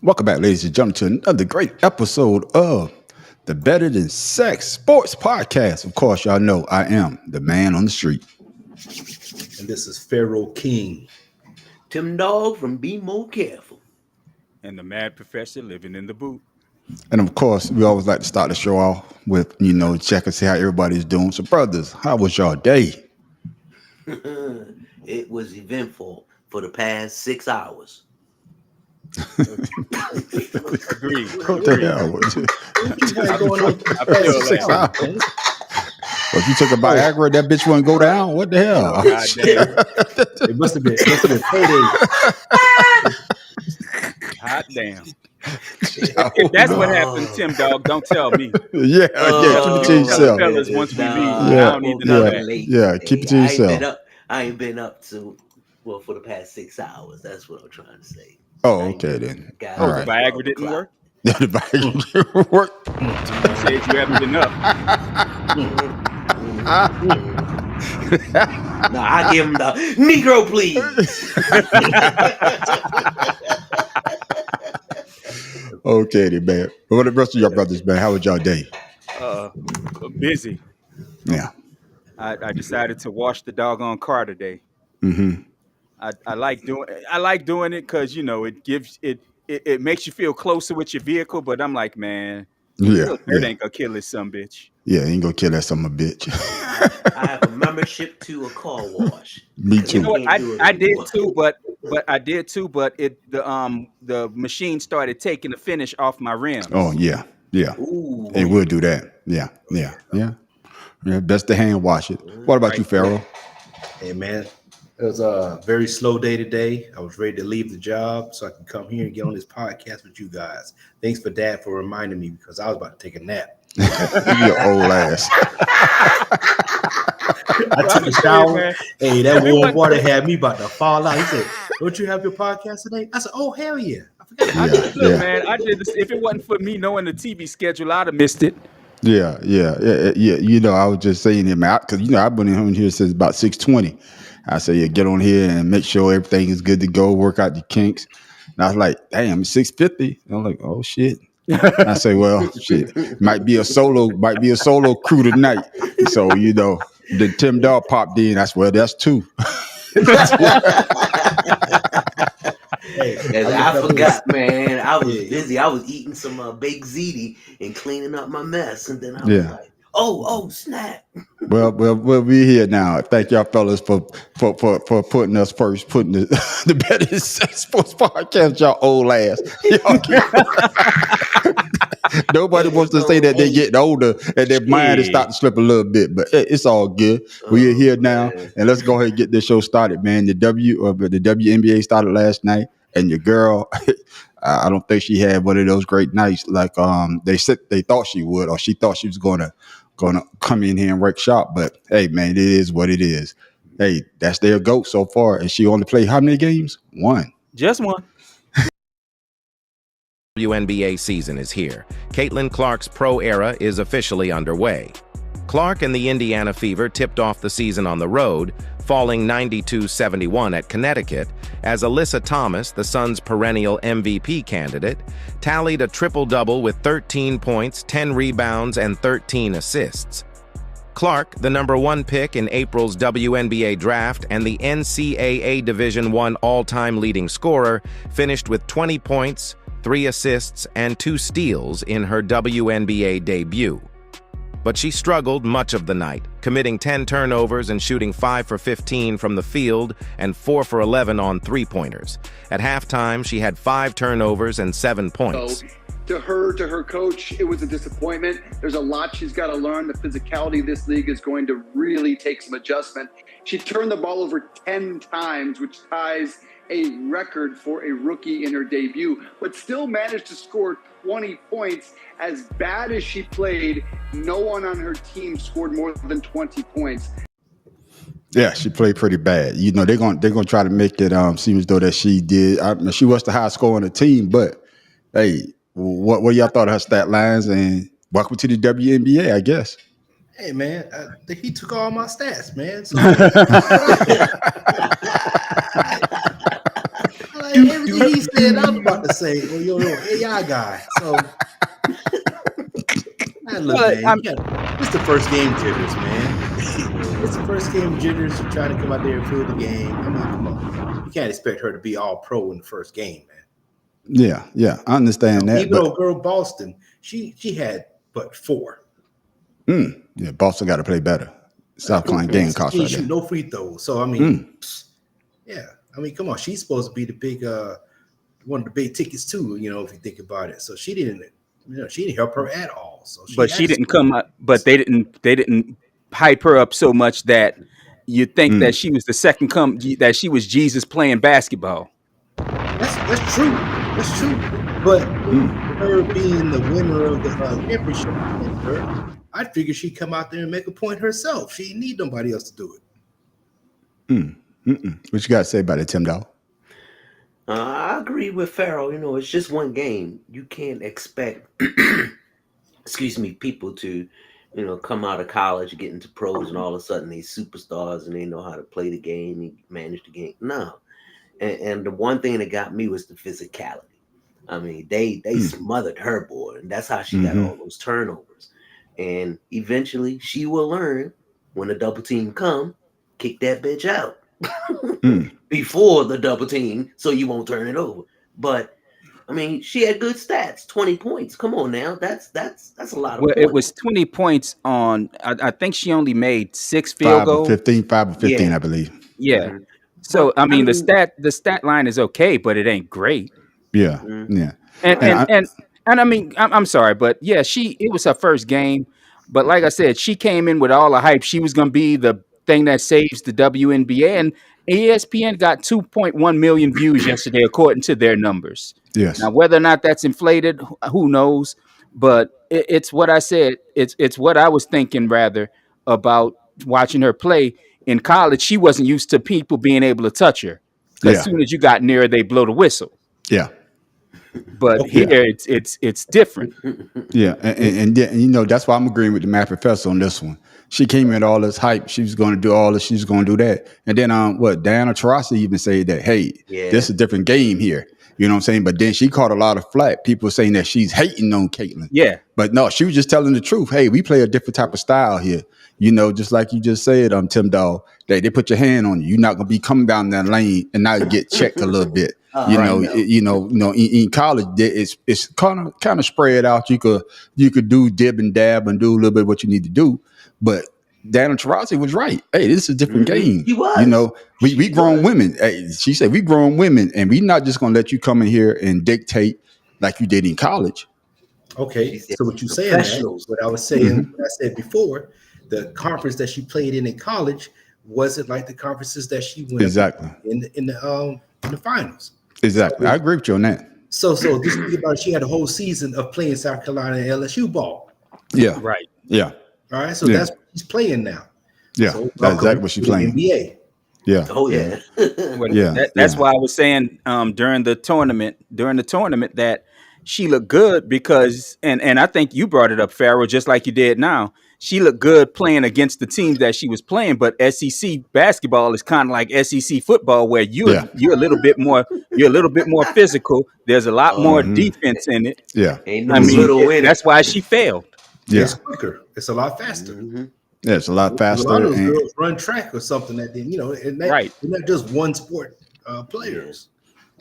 Welcome back, ladies and gentlemen, to another great episode of the Better Than Sex Sports Podcast. Of course, y'all know I am the man on the street. And this is Pharaoh King. Tim Dog from Be More Careful. And the mad professor living in the boot. And of course, we always like to start the show off with, check and see how everybody's doing. So, brothers, how was y'all day? It was eventful for the past 6 hours. Agreed. What the hell? I feel that. Well, if you took a Viagra, that bitch wouldn't go down. What the hell? God damn. It must have been payday. Hot damn. If that's what happened, Tim Dog, don't tell me. Yeah, keep it to yourself. Fellas, once we leave, Yeah, I don't need to know that. Yeah, keep it to yourself. I ain't been up to, for the past 6 hours. That's what I'm trying to say. Oh, okay then. All The Viagra didn't work? Yeah, the Viagra worked. You said you haven't been up. No, I give him the Negro, please. Okay then, man. But what the rest of y'all brothers, man? How was y'all day? Busy. Yeah. I decided to wash the doggone car today. Mm-hmm. I like doing it because it gives it makes you feel closer with your vehicle. But I'm like, man, Yeah. it ain't gonna kill this some bitch. Yeah, ain't gonna kill that son of a bitch. I have a membership to a car wash. Me too. You know what? I did too, but the machine started taking the finish off my rims. Oh yeah. Ooh. It will do that. Yeah. Best to hand wash it. What about you, Pharaoh? Hey, man. It was a very slow day today. I was ready to leave the job so I could come here and get on this podcast with you guys. Thanks for Dad for reminding me because I was about to take a nap. Your old ass. I took a shower. Hey, that warm water had me about to fall out. He said, "Don't you have your podcast today?" I said, "Oh, hell yeah." I forgot. Look, man, I did this. If it wasn't for me knowing the TV schedule, I'd have missed it. Yeah. I was just saying it, man, because I've been in here since about 6:20. I say, yeah, get on here and make sure everything is good to go. Work out the kinks. And I was like, damn, it's 6:50. I'm like, oh shit. I say, well, shit, might be a solo crew tonight. So the Tim Dog popped in. I swear that's two. Hey, I forgot, man. I was busy. I was eating some baked ziti and cleaning up my mess, and then I was like, "Oh, snap!" Well, we're here now. Thank y'all, fellas, for putting us first, putting the Better Sports Podcast. Y'all old ass. Nobody wants to say that they're getting older and their mind is starting to slip a little bit, but it's all good. We are here now, and let's go ahead and get this show started, man. The WNBA started last night, and your girl, I don't think she had one of those great nights like they said they thought she would, or she thought she was gonna come in here and wreck shop. But hey, man, it is what it is. Hey, that's their GOAT so far, and she only played how many games? One. Just one. WNBA season is here. Caitlin Clark's pro era is officially underway. Clark and the Indiana Fever tipped off the season on the road, falling 92-71 at Connecticut, as Alyssa Thomas, the Suns' perennial MVP candidate, tallied a triple-double with 13 points, 10 rebounds, and 13 assists. Clark, the number 1 pick in April's WNBA draft and the NCAA Division I all-time leading scorer, finished with 20 points, 3 assists, and 2 steals in her WNBA debut. But she struggled much of the night, committing 10 turnovers and shooting 5 for 15 from the field and 4 for 11 on three-pointers. At halftime, she had 5 turnovers and 7 points. So, to her coach, it was a disappointment. There's a lot she's got to learn. The physicality of this league is going to really take some adjustment. She turned the ball over 10 times, which ties a record for a rookie in her debut, but still managed to score 20 points. As bad as she played, no one on her team scored more than 20 points. Yeah, she played pretty bad. They're gonna try to make it seem as though that she did. She was the highest scorer on the team, but hey, what y'all thought of her stat lines? And welcome to the WNBA, I guess. Hey, man, he took all my stats, man. So, he said I was about to say, well, you're an AI guy. So, look, man, it's the first game jitters, man. It's the first game jitters. You're trying to come out there and fill the game. I mean, come on. You can't expect her to be all pro in the first game, man. Yeah, I understand that. Even though girl Boston, she had but 4. Yeah, Boston got to play better. South Carolina Gamecocks She right shoot there. no free throws. So I mean, yeah. I mean, come on. She's supposed to be the big one of the big tickets too. You know, if you think about it. So she didn't help her at all. So she didn't come up. But they didn't hype her up so much that you think that she was the second that she was Jesus playing basketball. That's true. That's true. But her being the winner of the championship, I figured she'd come out there and make a point herself. She didn't need nobody else to do it. What you got to say about it, Tim Dow? I agree with Farrell. You know, it's just one game. You can't expect, people to, come out of college, get into pros, and all of a sudden they superstars and they know how to play the game and manage the game. No. And the one thing that got me was the physicality. I mean, they smothered her, boy, and that's how she got all those turnovers. And eventually, she will learn when the double team come, kick that bitch out before the double team, so you won't turn it over. But I mean, she had good stats, 20 points. Come on now, that's a lot of points. It was 20 points on. I think she only made 6 field goals. 5 of 15, I believe. Yeah. So I mean, the stat line is okay, but it ain't great. Yeah. And I mean, I'm sorry, but yeah, it was her first game. But like I said, she came in with all the hype. She was going to be the thing that saves the WNBA. And ESPN got 2.1 million views yesterday, according to their numbers. Yes. Now, whether or not that's inflated, who knows? But it's what I said. It's what I was thinking, rather, about watching her play. In college, she wasn't used to people being able to touch her. Because as soon as you got near her, they blow the whistle. Yeah. But here it's different. Yeah, and that's why I'm agreeing with the math professor on this one. She came in all this hype. She was going to do all this. She was going to do that. And then Diana Taurasi even said that, hey, this is a different game here. You know what I'm saying? But then she caught a lot of flack. People saying that she's hating on Caitlin. Yeah. But no, she was just telling the truth. Hey, we play a different type of style here. Just like you just said, Tim Dahl, they put your hand on you. You're not going to be coming down that lane and not get checked a little bit. In college, it's kind of spread out. You could do dib and dab and do a little bit of what you need to do. But Diana Taurasi was right. Hey, this is a different game. He was. We grown women. Hey, she said we grown women, and we not just gonna let you come in here and dictate like you did in college. Okay, so what you saying? What I was saying, what I said before, the conference that she played in college wasn't like the conferences that she went in the finals. Exactly, I agree with you on that. So just think about it. She had a whole season of playing South Carolina and LSU ball. Yeah, right. Yeah. All right, so that's what she's playing now. Yeah, so that's exactly what she's playing. NBA. Yeah. Oh yeah. That's why I was saying during the tournament that she looked good because and I think you brought it up, Farrell, just like you did now. She looked good playing against the teams that she was playing, but SEC basketball is kind of like SEC football, where you're a little bit more physical. There's a lot more defense in it. Yeah, that's why she failed. Yeah, it's quicker. It's a lot faster. Yeah, it's a lot faster. A lot of those girls run track or something that then they're not just one sport players.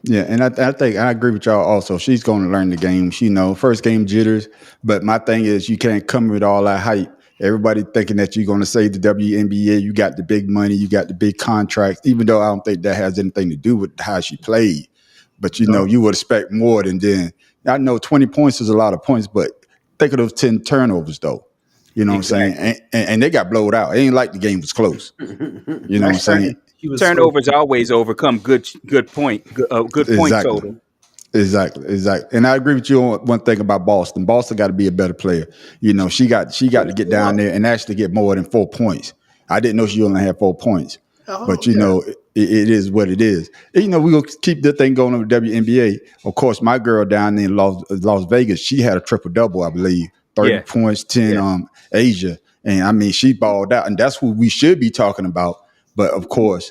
Yeah, and I think I agree with y'all also. She's going to learn the game. She first game jitters, but my thing is you can't come with all that hype. Everybody thinking that you're going to save the WNBA. You got the big money, you got the big contracts, even though I don't think that has anything to do with how she played. But, you would expect more than then. I know 20 points is a lot of points, but think of those 10 turnovers, though. You know what I'm saying? And they got blowed out. It ain't like the game was close. You know what I'm saying? Turnovers always overcome good point total. Exactly. And I agree with you on one thing about Boston. Boston got to be a better player. She got to get down there and actually get more than 4 points. I didn't know she only had 4 points. But it is what it is. And, we're going to keep the thing going on the WNBA. Of course, my girl down there in Las Vegas, she had a triple-double, I believe. 30 points, 10 Asia. And, she balled out. And that's who we should be talking about. But, of course,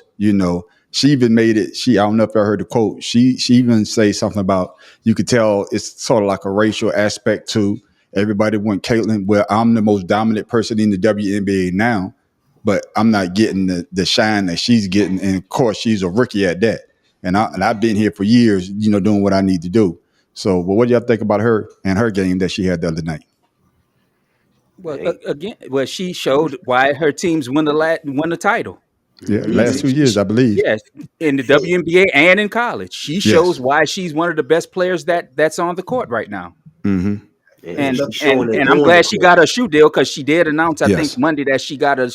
She even made it. I don't know if I heard the quote. She even say something about you could tell it's sort of like a racial aspect to everybody want Caitlyn. Well, I'm the most dominant person in the WNBA now, but I'm not getting the shine that she's getting. And of course, she's a rookie at that. And I've been here for years, doing what I need to do. So, but what do y'all think about her and her game that she had the other night? Well, again, she showed why her teams won the title. Yeah, last 2 years, I believe. Yes, in the WNBA and in college, she shows why she's one of the best players that's on the court right now. Mm-hmm. And I'm glad she got a shoe deal because she did announce, I think Monday, that she got a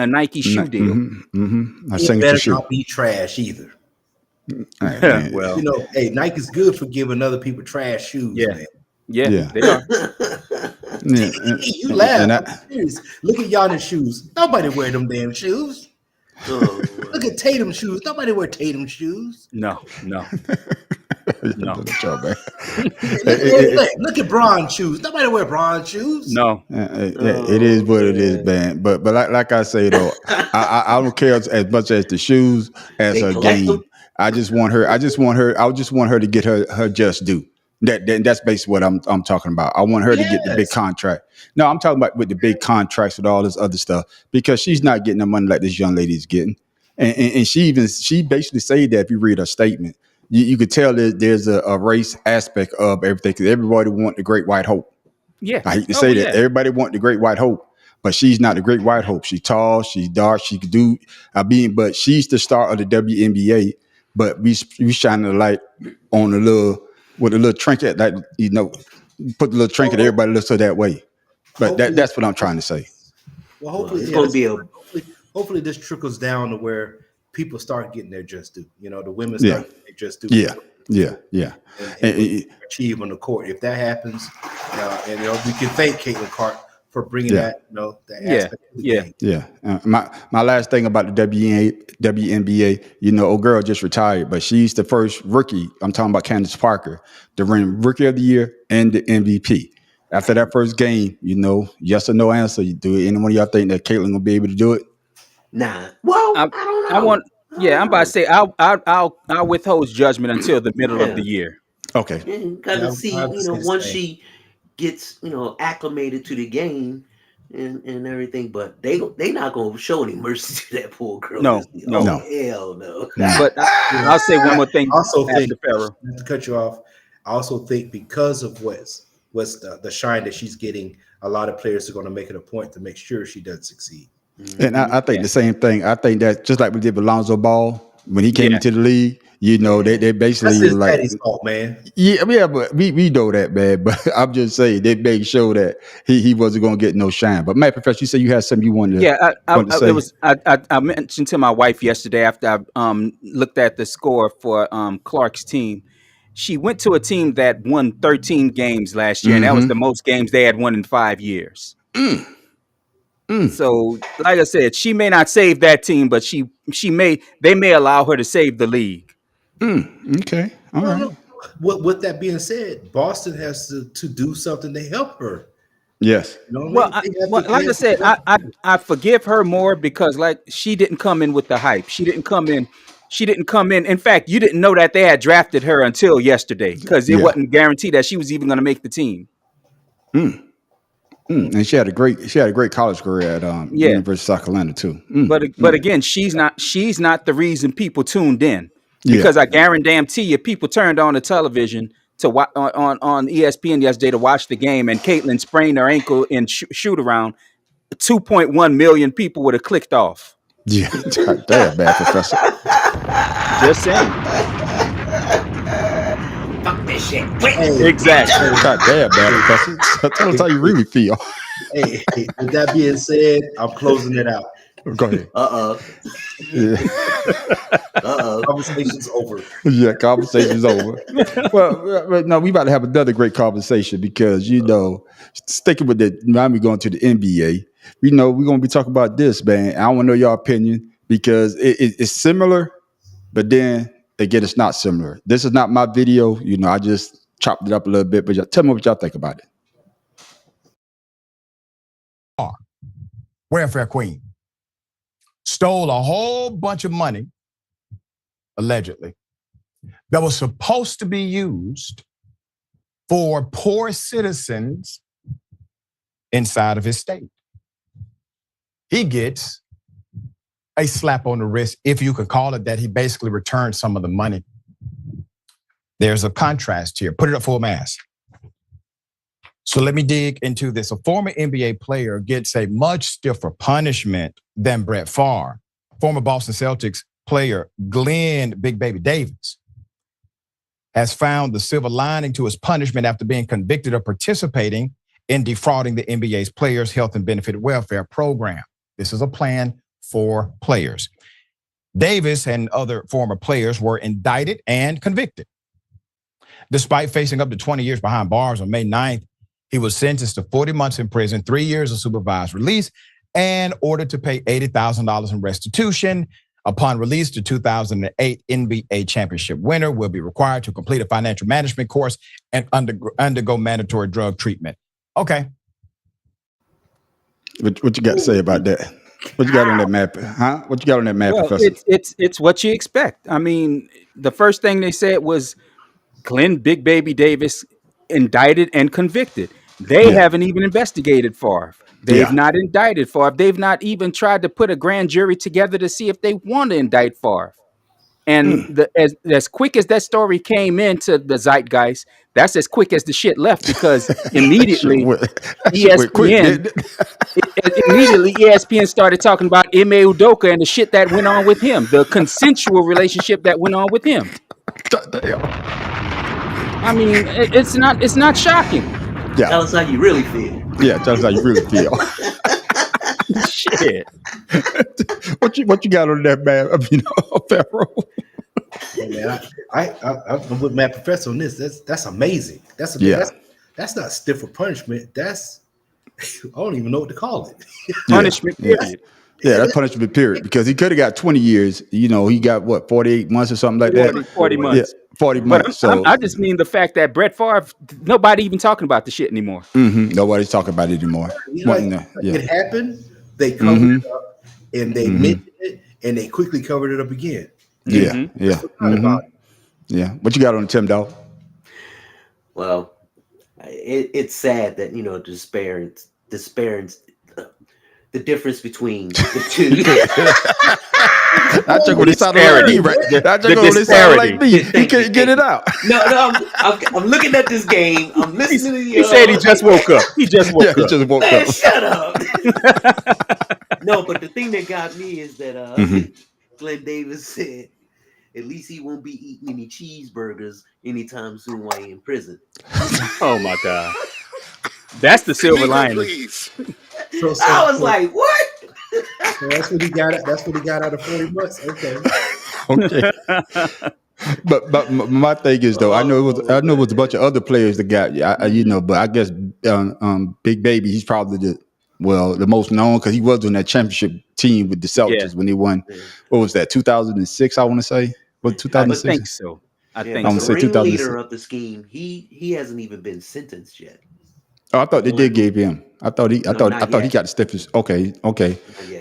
Nike shoe deal. I think better not be trash either. Right, well, hey, Nike's good for giving other people trash shoes. Man. Yeah, they are. You laugh. Look at Giannis shoes. Nobody wear them damn shoes. Look at Tatum shoes. Nobody wear Tatum shoes. No. Look at Bron shoes. Nobody wear Bron shoes. No. It is what it is, man. But like I say though, I don't care as much as the shoes as her game. I just want her to get her just due. That's basically what I'm talking about. I want her to get the big contract. No, I'm talking about with the big contracts with all this other stuff because she's not getting the money like this young lady is getting. And she basically said that if you read her statement, you could tell that there's a race aspect of everything because everybody want the Great White Hope. Yeah, I hate to say that everybody want the Great White Hope, but she's not the Great White Hope. She's tall, she's dark, she could do. But she's the star of the WNBA. But we shine the light on a little trinket that put the little trinket. Everybody looks her that way. But that's what I'm trying to say. Well, hopefully it's going to be hopefully this trickles down to where people start getting their just due. The women start getting their just due. Yeah. And achieve on the court. If that happens, and we can thank Caitlin Clark for bringing that, that aspect of the game. My last thing about the WNBA, old girl just retired, but she's the first rookie. I'm talking about Candace Parker to win Rookie of the Year and the MVP. After that first game, yes or no answer. Do any one of y'all think that Caitlin will be able to do it? Nah. Well, I don't know. I'm about to say I'll withhold judgment until the middle of the year. Okay. Because once she gets acclimated to the game and everything, but they not gonna show any mercy to that poor girl. No. Hell no. But I'll say one more thing. Also think to cut you off. I also think because of what's the shine that she's getting, a lot of players are going to make it a point to make sure she does succeed. And I think the same thing. I think that just like we did with Lonzo Ball when he came into the league, they basically that's his like daddy's fault, man. Yeah, but we know that, man. But I'm just saying they made sure that he wasn't going to get no shine. But Matt, Professor, you said you had something you wanted to say. I mentioned to my wife yesterday after I looked at the score for Clark's team. She went to a team that won 13 games last year, and that was the most games they had won in 5 years. So, like I said, she may not save that team, but they may allow her to save the league. Okay, all right. With that being said, Boston has to do something to help her. Yes. Like I said, I forgive her more because she didn't come in with the hype. She didn't come in. In fact, you didn't know that they had drafted her until yesterday because it wasn't guaranteed that she was even going to make the team. And she had a great college career at University of South Carolina too. But again, she's not the reason people tuned in because I guarantee you, people turned on the television to on ESPN yesterday to watch the game, and Caitlin sprained her ankle in shoot around. 2.1 million people would have clicked off. Yeah, damn, bad Professor. Just saying. Fuck this shit. Exactly. God damn, bad Professor. Tell us how you really feel. Hey, with that being said, I'm closing it out. Go ahead. Conversation's over. Yeah, conversation's over. Well, no, we about to have another great conversation because sticking with the Miami going to the NBA. We're going to be talking about this, man. I want to know your opinion because it's similar, but then again, it's not similar. This is not my video. I just chopped it up a little bit, but tell me what y'all think about it. Welfare queen stole a whole bunch of money allegedly, that was supposed to be used for poor citizens inside of his state. He gets a slap on the wrist, if you could call it that. He basically returned some of the money. There's a contrast here. Put it up full mass. So let me dig into this. A former NBA player gets a much stiffer punishment than Brett Favre. Former Boston Celtics player Glenn Big Baby Davis has found the silver lining to his punishment after being convicted of participating in defrauding the NBA's Players' Health and Benefit Welfare Program. This is a plan for players. Davis and other former players were indicted and convicted. Despite facing up to 20 years behind bars, on May 9th, he was sentenced to 40 months in prison, 3 years of supervised release, and ordered to pay $80,000 in restitution. Upon release, the 2008 NBA championship winner will be required to complete a financial management course and undergo mandatory drug treatment. Okay. What you got to say about that? What you got on that map? Huh? What you got on that map, Well, Professor? it's what you expect. I mean, the first thing they said was Glenn Big Baby Davis indicted and convicted. They haven't even investigated Favre. They've not indicted Favre. They've not even tried to put a grand jury together to see if they want to indict Favre. And as quick as that story came into the zeitgeist, that's as quick as the shit left, because immediately ESPN started talking about Ime Udoka and the shit that went on with him, the consensual relationship that went on with him. I mean, it's not shocking. Yeah. Tell us how you really feel. Yeah, tell us how you really feel. Shit. What you got on that, man? Pharaoh. Yeah, man, I'm with Matt Professor on this. That's amazing. That's not stiffer punishment. That's I don't even know what to call it. Punishment period. Yeah, that's punishment period, because he could have got 20 years. You know, he got what, 48 months or something like that? 40 months. Yeah, 40 months. I just mean the fact that Brett Favre, nobody even talking about the shit anymore. Nobody's talking about it anymore. It happened. They covered it up, and they mentioned it, and they quickly covered it up again. Yeah. What you got on Tim, dog? Well, it's sad that, the difference between the two. I took what it sounded like me, right? I took what it sounded like me. He couldn't get it out. No, I'm looking at this game. I'm listening to you. He said he just woke up. He just woke up. Man, shut up. No, but the thing that got me is that Glenn Davis said at least he won't be eating any cheeseburgers anytime soon while he's in prison. Oh my God. That's the silver lining. So I was like, what? So that's what he got. That's what he got out of 40 months. Okay. But my thing is, though, I know it was a bunch of other players that got but I guess Big Baby, he's probably the most known, because he was on that championship team with the Celtics when they won. What was that? 2006, I want to say. Was 2006? I think so. I think the so. ringleader of the scheme, he hasn't even been sentenced yet. Oh, I thought they did give him. I thought he got the stiffest. Okay.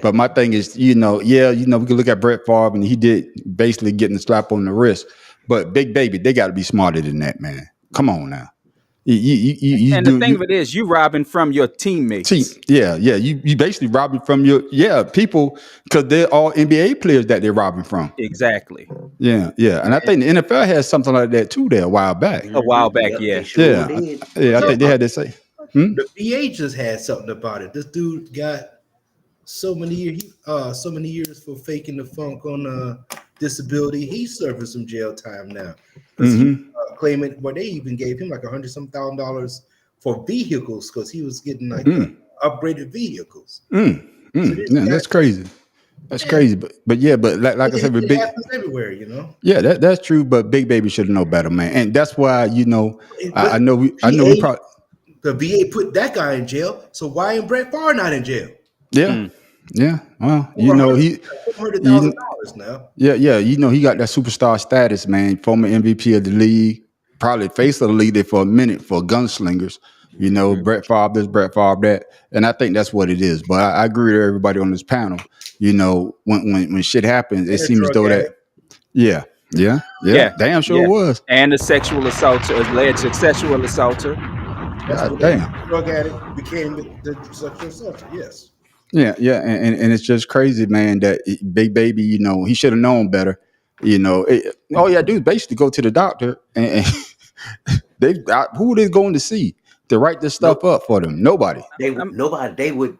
But my thing is, we can look at Brett Favre, and he did basically getting a slap on the wrist. But Big Baby, they got to be smarter than that, man. Come on now. The thing of it is, you robbing from your teammates. You basically robbing from your people, because they're all NBA players that they're robbing from. Exactly. Yeah. And I think the NFL has something like that too there a while back. I think they had to say. The VA just had something about it. This dude got so many years for faking the funk on disability. He's serving some jail time now. Claiming, they even gave him like $100,000 for vehicles, because he was getting upgraded vehicles. That's crazy. That's crazy. But like I said, with Big, happens everywhere, Yeah, that's true. But Big Baby should know better, man. And that's why I know we probably. The VA put that guy in jail, so why ain't Brett Favre not in jail? Yeah. Well, he $100,000 now. Yeah. He got that superstar status, man. Former MVP of the league, probably face of the league there for a minute for gunslingers. Brett Favre this, Brett Favre that, and I think that's what it is. But I agree with everybody on this panel. When shit happens, it seems as though that. Yeah. Yeah. Damn sure Yeah. was. And a sexual assaulter, alleged sexual assaulter. God damn. Drug addict became the sexual assaulter. Yes. Yeah, and it's just crazy, man. That Big Baby, he should have known better. All you gotta do is basically go to the doctor, and who they going to see to write this stuff up for them? Nobody. Nobody. They would.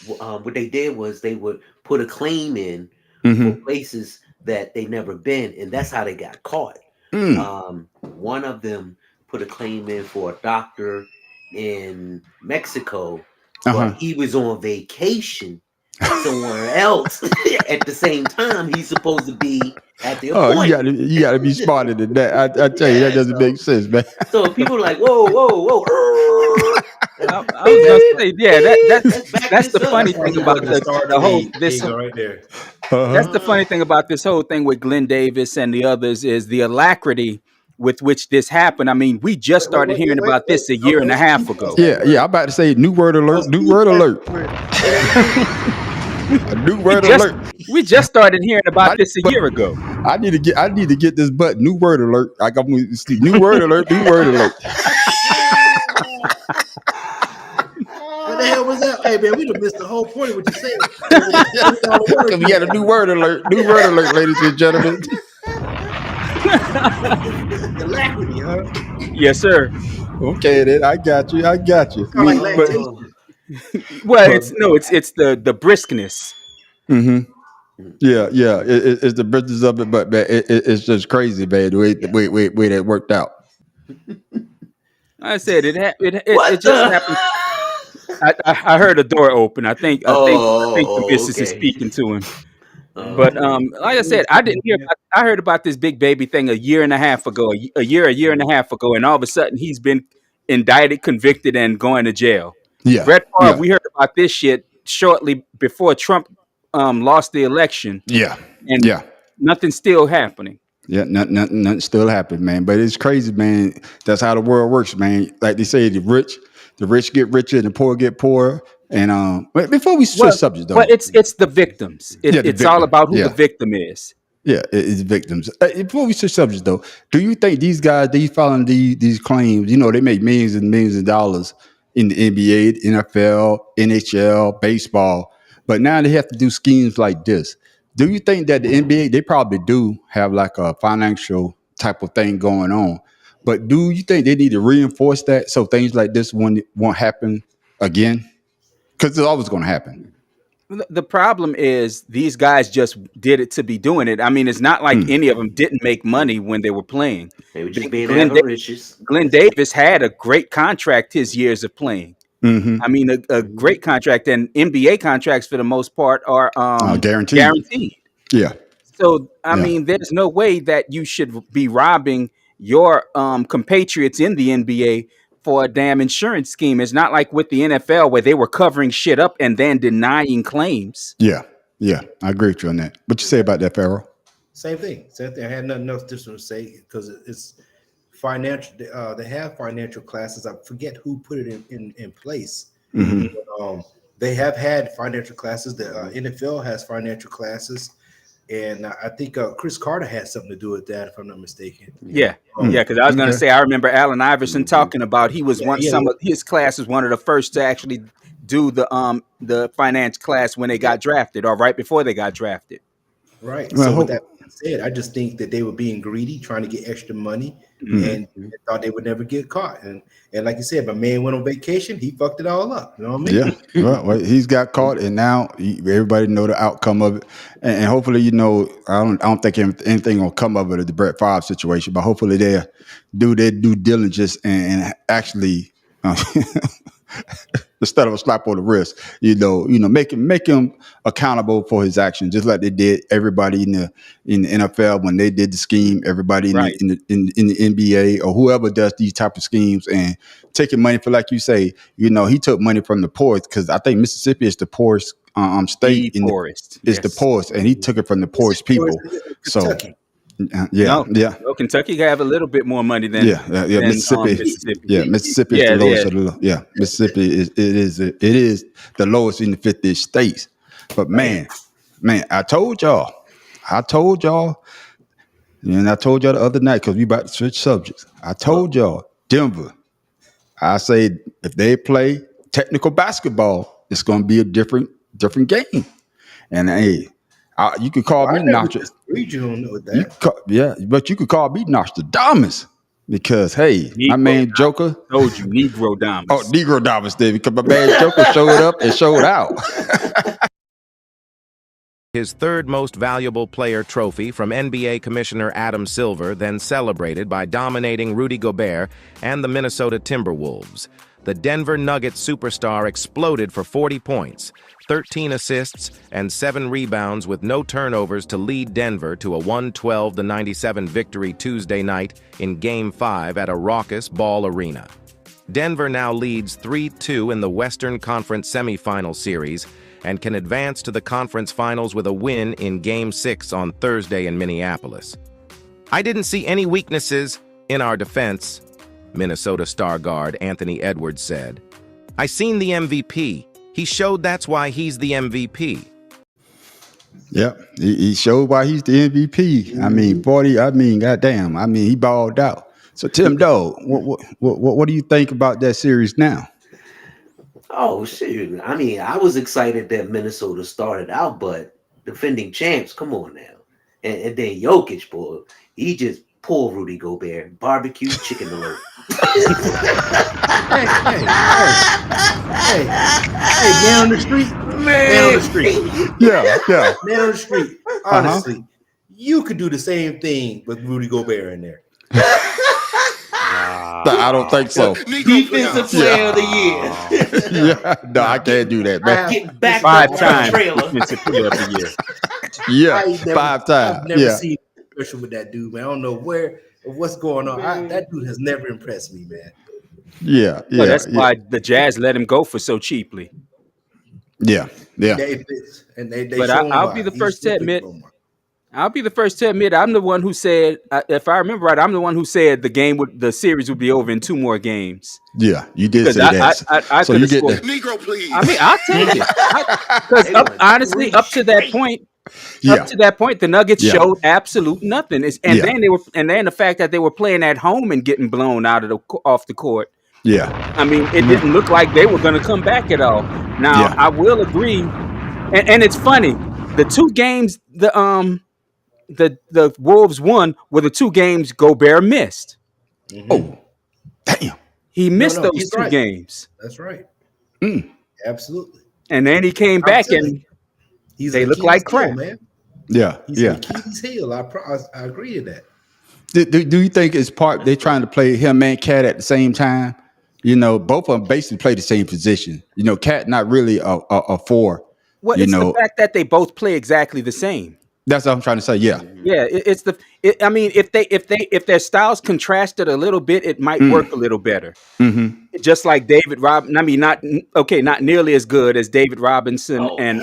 What they did was they would put a claim in Mm-hmm. for places that they never been, and that's how they got caught. One of them put a claim in for a doctor in Mexico, but he was on vacation somewhere else at the same time he's supposed to be at the appointment. You gotta be smarter than that. I tell you, that doesn't make sense, man. So people are like, whoa. I was gonna say, that's the funny thing about the whole this right there. That's the funny thing about this whole thing with Glenn Davis and the others is the alacrity with which this happened. I mean, we just started hearing about this a year and a half ago. Yeah. I'm about to say new word alert. New word alert. A new word alert. We just started hearing about this a year ago. I need to get this button. New word alert. I got new word alert. New word alert. What the hell was that? Hey man, we done missed the whole point of what you said. We had a new word alert. New word alert, ladies and gentlemen. Alacrity, huh? Yes, sir. Okay, then I got you. Well, it's the briskness. Mm-hmm. Yeah. It's the business of it, but it's just crazy, man. The way that worked out. I said it just happened. I heard a door open. I think the business is speaking to him. But like I said, I heard about this Big Baby thing a year and a half ago, a year and a half ago, and all of a sudden he's been indicted, convicted, and going to jail. Yeah, Brett Favre, we heard about this shit shortly before Trump lost the election. Yeah, and nothing's still happening. Yeah, nothing still happening, man. But it's crazy, man. That's how the world works, man. Like they say, the rich get richer and the poor get poorer. And before we switch subjects, though, but it's the victims. It's all about who the victim is. Yeah, it's victims. Before we switch subjects, though, do you think these guys, filing these claims, they make millions and millions of dollars in the NBA, NFL, NHL, baseball, but now they have to do schemes like this? Do you think that the NBA, they probably do have like a financial type of thing going on, but do you think they need to reinforce that so things like this won't happen again? Because it's always going to happen. The problem is these guys just did it to be doing it. I mean, it's not like any of them didn't make money when they were playing. They were just being avaricious. Glenn Davis had a great contract his years of playing. Mm-hmm. I mean, a great contract, and NBA contracts for the most part are guaranteed. Yeah. So, I mean, there's no way that you should be robbing your compatriots in the NBA for a damn insurance scheme. It's not like with the NFL where they were covering shit up and then denying claims. Yeah, I agree with you on that. What you say about that, Pharaoh? Same thing. I had nothing else to say because it's financial. They have financial classes. I forget who put it in place. Mm-hmm. But, they have had financial classes. The NFL has financial classes. And I think Chris Carter had something to do with that, if I'm not mistaken. Yeah, because I was going to say, I remember Allen Iverson talking about some of his class was one of the first to actually do the finance class when they got drafted or right before they got drafted. Right. So with that being said, I just think that they were being greedy, trying to get extra money, and they thought they would never get caught. And like you said, my man went on vacation, he fucked it all up. You know what I mean? Yeah. Well, he's got caught, and now everybody know the outcome of it. And hopefully, I don't think anything will come of it at the Brett Favre situation, but hopefully they'll do their due diligence and actually. Instead of a slap on the wrist, make him accountable for his actions, just like they did everybody in the NFL when they did the scheme. Everybody in the NBA or whoever does these type of schemes and taking money for, like you say, he took money from the poorest because I think Mississippi is the poorest state. The poorest, it's the poorest, and he took it from the poorest people. So. No, Kentucky have a little bit more money than Mississippi. Mississippi is the lowest of the Mississippi is the lowest in the 50 states. But man, I told y'all And I told y'all the other night, because we about to switch subjects. I told y'all, Denver, I say if they play technical basketball, it's going to be a different game. And hey, you could call me Nostradamus. You don't know that. Yeah, but you could call me Nostradamus because hey, my man Joker told you Negro Damas. Oh, Negro Damas did because my man Joker showed up and showed out. His third most valuable player trophy from NBA Commissioner Adam Silver, then celebrated by dominating Rudy Gobert and the Minnesota Timberwolves. The Denver Nuggets superstar exploded for 40 points, 13 assists, and 7 rebounds with no turnovers to lead Denver to a 112-97 victory Tuesday night in Game 5 at a raucous Ball Arena. Denver now leads 3-2 in the Western Conference semifinal series and can advance to the conference finals with a win in Game 6 on Thursday in Minneapolis. I didn't see any weaknesses in our defense, Minnesota star guard Anthony Edwards said. I seen the MVP. He showed that's why he's the MVP. Yeah, he showed why he's the MVP. I mean, goddamn. I mean, he balled out. So, Tim Dog, what do you think about that series now? Oh, shit. I mean, I was excited that Minnesota started out, but defending champs, come on now. And then Jokic, boy, he just pulled Rudy Gobert, barbecue chicken alert. Hey, man on the street. Man on the street. Yeah. Man on the street. Honestly, you could do the same thing with Rudy Gobert in there. I don't think so. Defensive player of the year. Yeah, no, I can't do that, man. Get back 5 times trailer. defensive player of the year. Yeah, 5 times. I've never seen a special with that dude, man. I don't know what's going on. That dude has never impressed me, man. Yeah. Well, that's why the Jazz let him go for so cheaply. Yeah. But I'll be the first to admit. I'm the one who said, if I remember right, I'm the one who said the series would be over in 2 more games. Yeah, you did say that. I so you get that. Negro, please. I mean, I'll take it. Because honestly, up to that point, the Nuggets showed absolute nothing. Then the fact that they were playing at home and getting blown off the court. Yeah, I mean, it didn't look like they were going to come back at all. Now, I will agree, and it's funny. The 2 games the Wolves won were the 2 games Gobert missed. Mm-hmm. Oh, damn! He missed those 2 games. That's right. Absolutely. And then he came back and they look like crap, man. Yeah, he's Achilles heel. I agree to that. Do you think it's part they're trying to play him and Cat at the same time? You know, both of them basically play the same position. You know, Cat not really a 4. Well, it's the fact that they both play exactly the same. That's what I'm trying to say. Yeah. Yeah. I mean, if their styles contrasted a little bit, it might work a little better. Mm-hmm. Just like David Robinson. I mean, not nearly as good as David Robinson and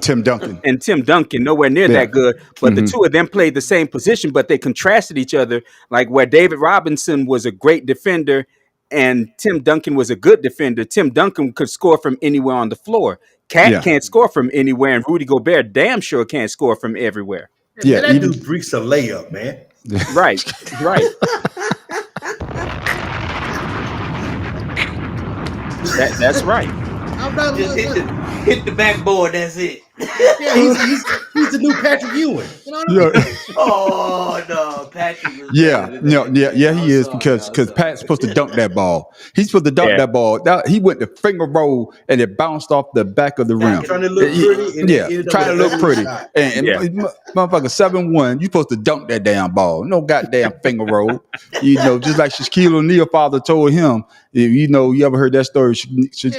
Tim Duncan. And Tim Duncan, nowhere near that good. But the 2 of them played the same position, but they contrasted each other. Like where David Robinson was a great defender and Tim Duncan was a good defender. Tim Duncan could score from anywhere on the floor. Cat can't score from anywhere, and Rudy Gobert damn sure can't score from everywhere. Yeah, that dude breaks a layup, man. Right. That's right. Just hit the backboard. That's it. Yeah, he's the new Patrick Ewing. You know what I mean? Oh no, Patrick. He is because Pat's supposed to dunk that ball. He's supposed to dunk that ball. He went to finger roll and it bounced off the back of the rim. Trying to look pretty. Trying to look pretty. And motherfucker 7-1, you supposed to dunk that damn ball. No goddamn finger roll. You know, just like Shaquille O'Neal father told him. You ever heard that story?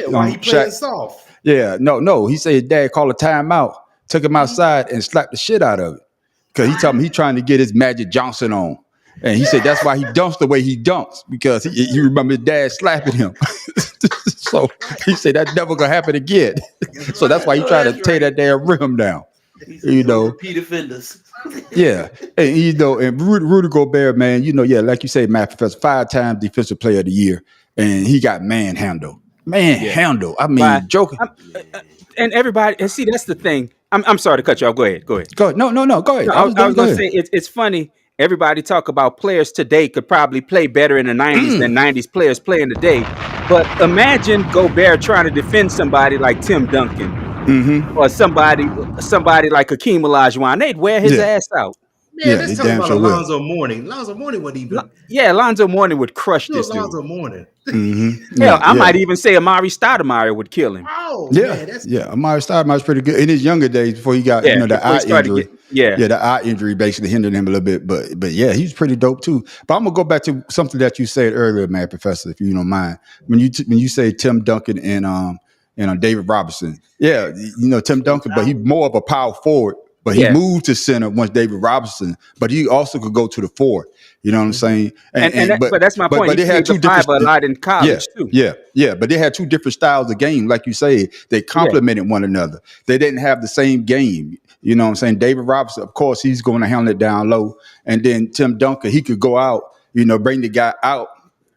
Why he playing soft? Yeah, no. He said his dad called a timeout, took him outside and slapped the shit out of it. Because he told me he trying to get his Magic Johnson on. And he said that's why he dunks the way he dunks, because he remember his dad slapping him. So he said that's never gonna happen again. So that's why he tried to tear that damn rim down. Repeat offenders. Yeah. And Rudy Gobert, man, like you say, Matt Professor, 5-time defensive player of the year, and he got manhandled. I mean, joking. And everybody, and see, that's the thing. I'm sorry to cut you off. Go ahead. No, go ahead. I was going to say it's funny. everybody talk about players today could probably play better in the 90s than 90s players playing today. But imagine Gobert trying to defend somebody like Tim Duncan or somebody like Hakeem Olajuwon. They'd wear his ass out. Man, let's talk about Alonzo Mourning. Alonzo Mourning wasn't even. Yeah, Alonzo Mourning would crush this dude. Alonzo Mourning. Hell, I might even say Amari Stoudemire would kill him. Oh, man, Amari Stoudemire's pretty good in his younger days before he got the eye injury. The eye injury basically hindered him a little bit, but yeah, he's pretty dope too. But I'm gonna go back to something that you said earlier, man, Professor, if you don't mind. When you say Tim Duncan and David Robinson, Tim Duncan, but he's more of a power forward. But he moved to center once David Robinson, but he also could go to the 4. You know what I'm saying? But that's my point. But they had two different a lot in college too. Yeah. But they had two different styles of game, like you say. They complemented one another. They didn't have the same game. You know what I'm saying? David Robinson, of course, he's going to handle it down low, and then Tim Duncan, he could go out. Bring the guy out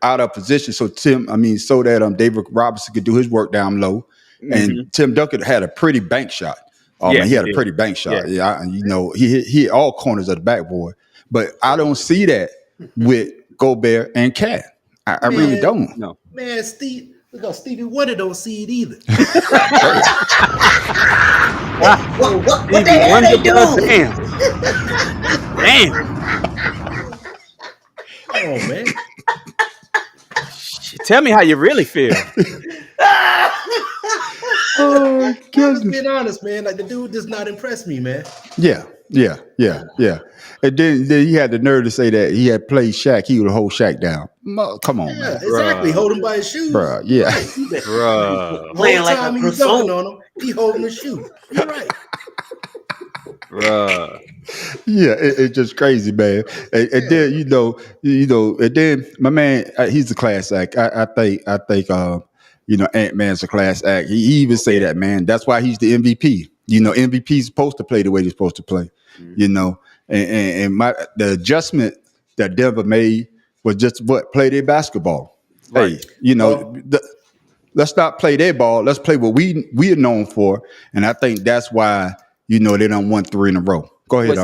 of position. So that David Robinson could do his work down low, and Tim Duncan had a pretty bank shot. Oh man, he had a pretty bank shot. Yeah, he hit all corners of the backboard. But I don't see that with Gobert and Cat. I really don't. No, man, Steve. Look how Stevie Wonder don't see it either. what the hell they doing? Damn. Oh man. Tell me how you really feel. Oh, I'm being honest, man. Like the dude does not impress me, man. Yeah. And then he had the nerve to say that he had played Shaq. He would hold Shaq down. Come on, man. Exactly. Hold him by his shoes. Bruh, yeah. Right. Bruh. Playing like a he's dunking on him, he holding his shoe. You're right. Bruh. Yeah, it's just crazy, man. And then and then my man, he's a class act. I think Ant-Man's a class act. He even say that, man. That's why he's the MVP. MVP's supposed to play the way they're supposed to play. And the adjustment that Denver made was just play their basketball. Right. Hey, let's not play their ball. Let's play what we are known for. And I think that's why they done won 3 in a row. Go ahead,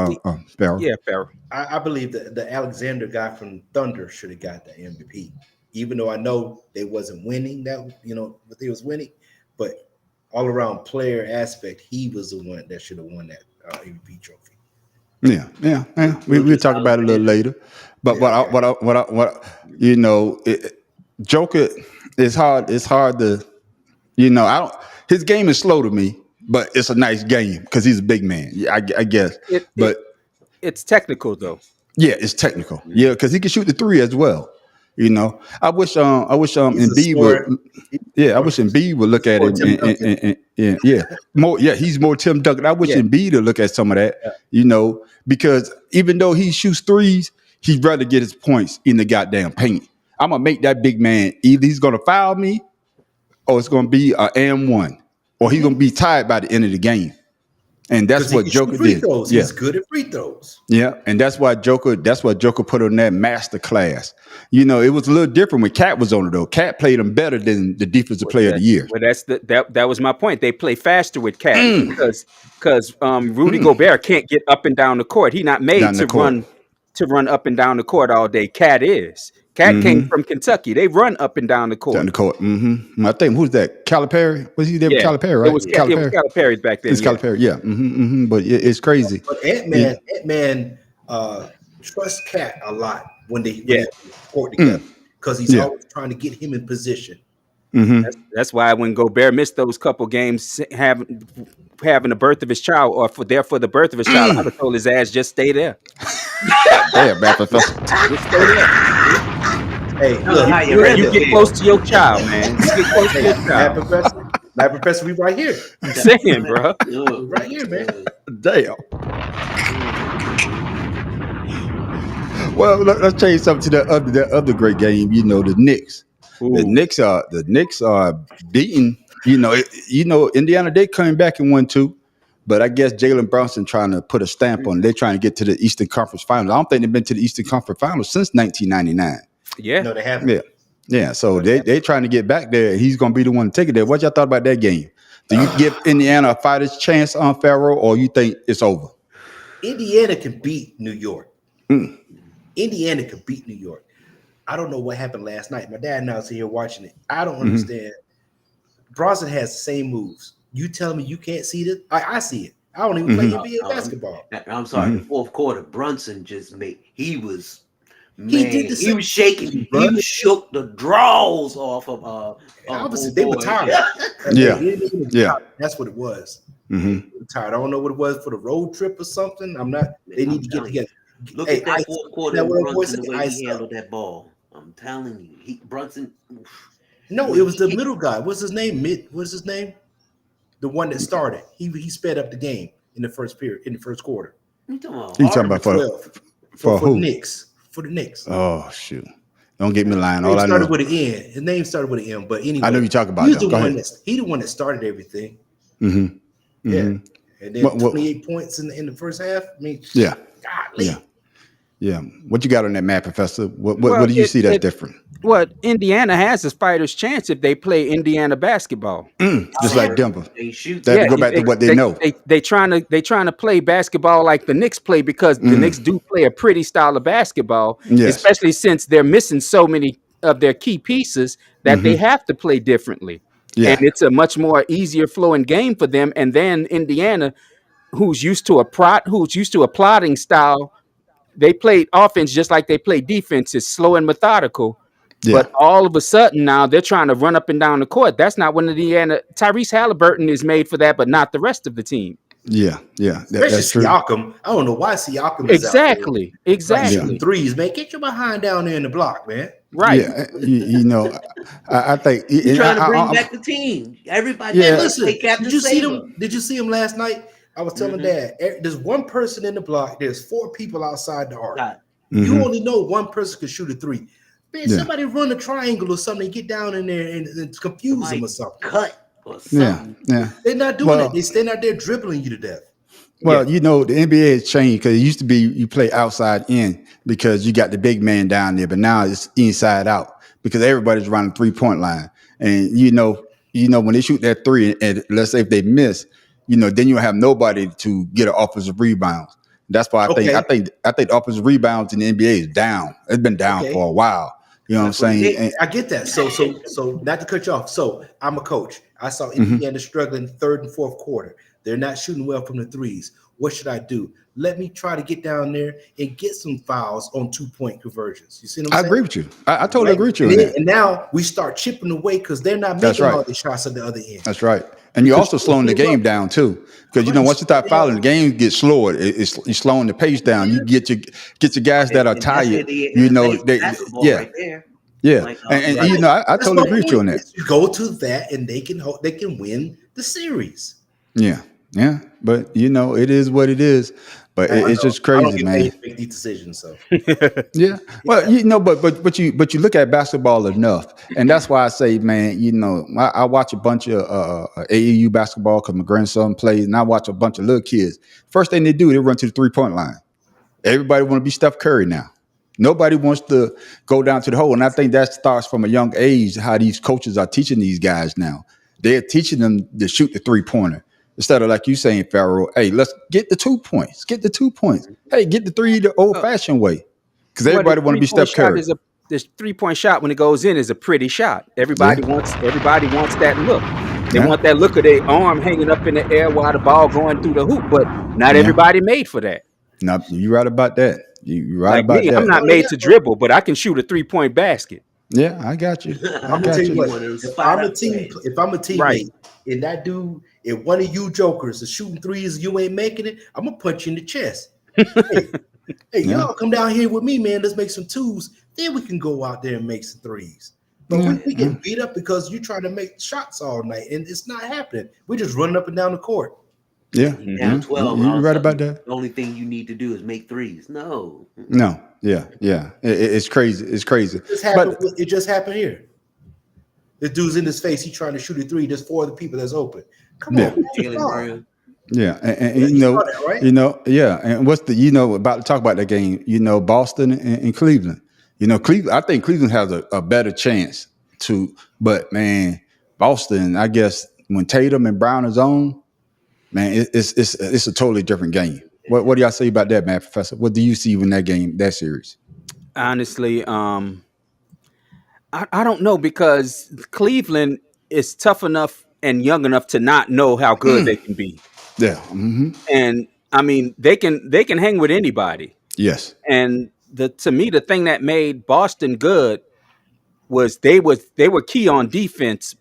Farrell. Yeah, Farrell. I believe that the Alexander guy from Thunder should have got the MVP. Even though I know they wasn't winning but they was winning, but all around player aspect, he was the one that should have won that MVP trophy. Yeah. We'll talk about it a little later. But Joker, it's hard to, his game is slow to me, but it's a nice game because he's a big man. I guess. It's technical though. Yeah, it's technical. Yeah, because he can shoot the 3 as well. I wish Embiid would. I wish Embiid would look at it. He's more Tim Duncan. I wish Embiid would look at some of that. Because even though he shoots 3s, he'd rather get his points in the goddamn paint. I'm gonna make that big man either he's gonna foul me, or it's gonna be an M1, or he's gonna be tired by the end of the game. And that's what Joker did. He's good at free throws. Yeah, and that's why Joker put on that master class. It was a little different when Cat was on it though. Cat played him better than the defensive player of the year. Well, that was my point. They play faster with Cat because Rudy Gobert can't get up and down the court. He's not made to run up and down the court all day. Cat is. Cat came from Kentucky. They run up and down the court. I think who's that? Calipari? Was he there with Calipari? Right? It was Calipari back then. It's Calipari. Yeah. But it's crazy. But Ant-Man trusts Cat a lot when they work together because he's always trying to get him in position. That's why when Gobert missed those couple games, having the birth of his child, or for the birth of his child, I would have told his ass just stay there. Damn, bad professor. Just stay there. Hey, look, you get close to your child, man. You get close to your child. Mad Professor, we right here. I'm saying, bro. Right here, man. Damn. Well, let's change something to the other great game. The Knicks. Ooh. The Knicks are beating. Indiana. They coming back and won 2, but I guess Jalen Brunson trying to put a stamp on it. They're trying to get to the Eastern Conference Finals. I don't think they've been to the Eastern Conference Finals since 1999. Yeah, no, they haven't. Yeah. So they trying to get back there. He's gonna be the one to take it there. What y'all thought about that game? Do you give Indiana a fighter's chance on Farrell, or you think it's over? Indiana can beat New York. Indiana could beat New York. I don't know what happened last night. My dad and I was here watching it. I don't understand. Bronson has the same moves. You tell me you can't see this? I see it. I don't even play NBA basketball. I'm sorry. The fourth quarter, Brunson he was shaking. He shook the draws off of obviously they were tired. Yeah. That's what it was. Tired. I don't know what it was for the road trip or something. They need to get together. Look at that fourth quarter of Brunson, the way he handled that ball. I'm telling you, Brunson. No, it was the middle guy. What's his name? What's his name? The one that started. He sped up the game in the first period, in the first quarter. You talking about for who? The Knicks. For the Knicks. Oh shoot! Don't get me lying. All I know with an N. His name started with an M. But anyway, I know you talk about. He's the one that started everything. Yeah, and then 28 points in the first half. I mean, golly. Yeah. What you got on that map, Professor? What do you see that's different? Well, Indiana has a fighter's chance if they play Indiana basketball. Just like Denver. They shoot. They have to go back to what they know. They trying to play basketball like the Knicks play because the Knicks do play a pretty style of basketball, especially since they're missing so many of their key pieces that they have to play differently. Yeah. And it's a much more easier flowing game for them. And then Indiana, who's used to a plotting style, they played offense just like they play defense. It's slow and methodical. Yeah. But all of a sudden now they're trying to run up and down the court. That's not when Indiana. Tyrese Halliburton is made for that, but not the rest of the team. Yeah. That's true. Siakam. I don't know why Siakam is exactly. Shooting threes, man. Get your behind down there in the block, man. Right. Yeah. I think he's trying to bring back the team. Everybody. Yeah. Listen. Did you see them? Did you see him last night? I was telling Dad, there's one person in the block. There's 4 people outside the arc. You only know one person can shoot a 3. Man, somebody run a triangle or something, get down in there and confuse them or something. Cut or something. Yeah. They're not doing it. They stand out there dribbling you to death. Well, the NBA has changed because it used to be you play outside in because you got the big man down there, but now it's inside out because everybody's around the 3-point line. And when they shoot that 3, and let's say if they miss, then you have nobody to get an offensive rebound. That's why I think offensive rebounds in the NBA is down. It's been down for a while. You know what I'm saying? I get that. So not to cut you off. So I'm a coach. I saw Indiana struggling 3rd and 4th quarter. They're not shooting well from the threes. What should I do? Let me try to get down there and get some fouls on 2-point conversions. You see what I'm saying? I agree with you. I totally agree with you. And now we start chipping away because they're not making all the shots at the other end. That's right. And you're also slowing the game down too, because once you start fouling, the game gets slower. It's slowing the pace down. You get your guys that are tired. Right there. Like, I totally agree with you on that. You go to that, and they can win the series. Yeah. But it is what it is. But it's just crazy, man. Make these decisions, so yeah. Well, but you look at basketball enough, and that's why I say, man, I watch a bunch of AAU basketball because my grandson plays, and I watch a bunch of little kids. First thing they do, they run to the 3-point line. Everybody want to be Steph Curry now. Nobody wants to go down to the hole, and I think that starts from a young age. How these coaches are teaching these guys now, they're teaching them to shoot the 3-pointer. Instead of like you saying, Pharaoh, hey, let's get the 2 points. Get the 2 points. Hey, get the 3 the old-fashioned way. Because everybody want to be Steph Curry. This 3-point shot when it goes in is a pretty shot. Everybody wants that look. They want that look of their arm hanging up in the air while the ball going through the hoop. But not everybody made for that. No, you're right about that. You're right about that. I'm not made to dribble, but I can shoot a 3-point basket. Yeah, I got you. I'm gonna tell you what. If I'm a teammate, and that dude, if one of you jokers is shooting threes, you ain't making it, I'm gonna punch you in the chest. Hey, y'all come down here with me, man. Let's make some 2s. Then we can go out there and make some 3s. But we get beat up because you're trying to make shots all night, and it's not happening. We're just running up and down the court. Yeah, down 12. You're right about that. The only thing you need to do is make 3s. No. Yeah. It's crazy. It's crazy. It just happened here. This dude's in his face. He's trying to shoot a 3. There's 4 other people that's open. Come on, Jaylen Brown. Yeah, and and what's about to talk about that game? Boston and Cleveland. Cleveland. I think Cleveland has a better chance to, but man, Boston. I guess when Tatum and Brown is on, man, it's a totally different game. What do y'all say about that, man, Professor? What do you see in that game, that series? honestly, I don't know, because Cleveland is tough enough and young enough to not know how good they can be. Yeah. Mm-hmm. And I mean, they can hang with anybody. Yes. And to me, the thing that made Boston good was they were key on defense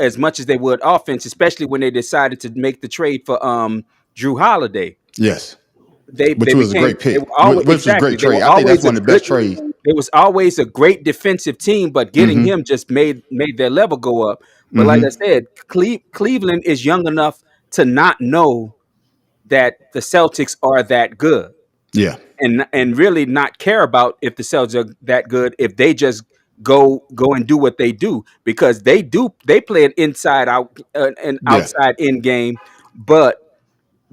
as much as they would offense, especially when they decided to make the trade for Drew Holiday. Yes. They Which was a became great pick. they were always, Which was a great exactly, they trade. were I think that's always a one of the best good trades. It was always a great defensive team, but getting Mhm. him just made their level go up. But like I Mhm. said, Cleveland is young enough to not know that the Celtics are that good, Yeah. and really not care about if the Celtics are that good if they just go and do what they do, because they play an inside out and Yeah. outside in game, but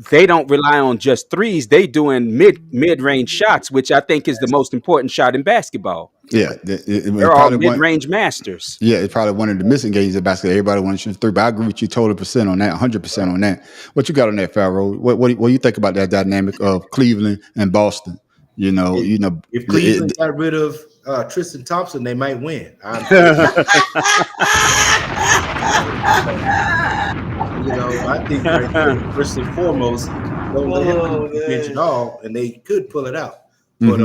they don't rely on just threes. They doing mid range shots, which I think is the most important shot in basketball. Yeah. It They're all probably mid one. range masters. Yeah, it's probably one of the missing games in basketball. Everybody wants to shoot three, but I agree with you totally percent on that, 100% on that. What you got on that, Pharaoh? What do you think about that dynamic of Cleveland and Boston? If Cleveland got rid of Tristan Thompson, they might win. I think right there, first and foremost, don't let him bench at all, and they could pull it out. But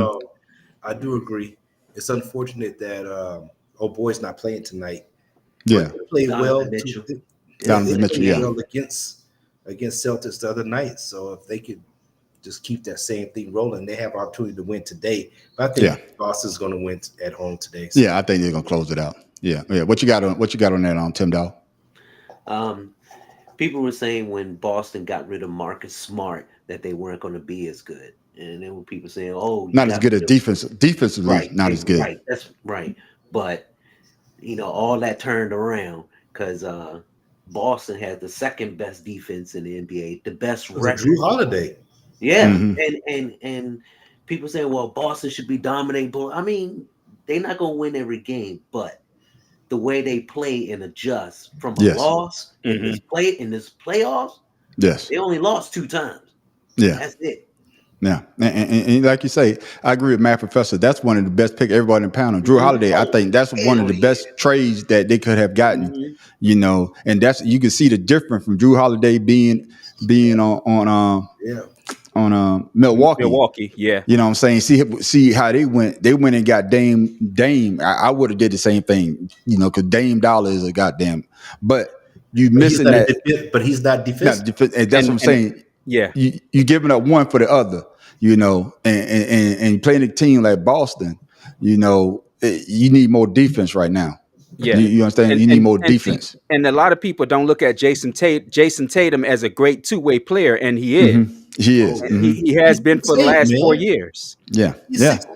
I do agree. It's unfortunate that boy's not playing tonight. Yeah, they played Donovan well. Mitchell. Donovan Mitchell, played yeah. well against Celtics the other night. So if they could just keep that same thing rolling, they have opportunity to win today. But I think Boston's going to win at home today. So. Yeah, I think they're going to close it out. Yeah. What you got on that, Tim Dow? People were saying when Boston got rid of Marcus Smart that they weren't going to be as good, and then when people saying, "Oh, not as good as defensively, right, not as good." Right, that's right. But all that turned around because Boston had the second best defense in the NBA, the best record. Drew Holiday. Yeah, Mhm. and people saying, "Well, Boston should be dominating." But I mean, they're not going to win every game, but the way they play and adjust from a loss in this playoffs, yes, they only lost 2 times. Yeah, that's it. Yeah, and like you say, I agree with Matt Professor. That's one of the best pick. Everybody in pound on Drew Holiday. I think that's one of the best trades that they could have gotten. And that's, you can see the difference from Drew Holiday being on Milwaukee. Yeah. You know what I'm saying? See how they went and got Dame. I would have did the same thing, because Dame Dollar is a goddamn, but you missing that. But he's not defensive. And that's what I'm saying. Yeah. You giving up one for the other, and playing a team like Boston, you need more defense right now. Yeah, you understand? You need more defense. And a lot of people don't look at Jason Tatum as a great two-way player, and he is. Mm-hmm. He is. He has been for the last 4 years. Yeah,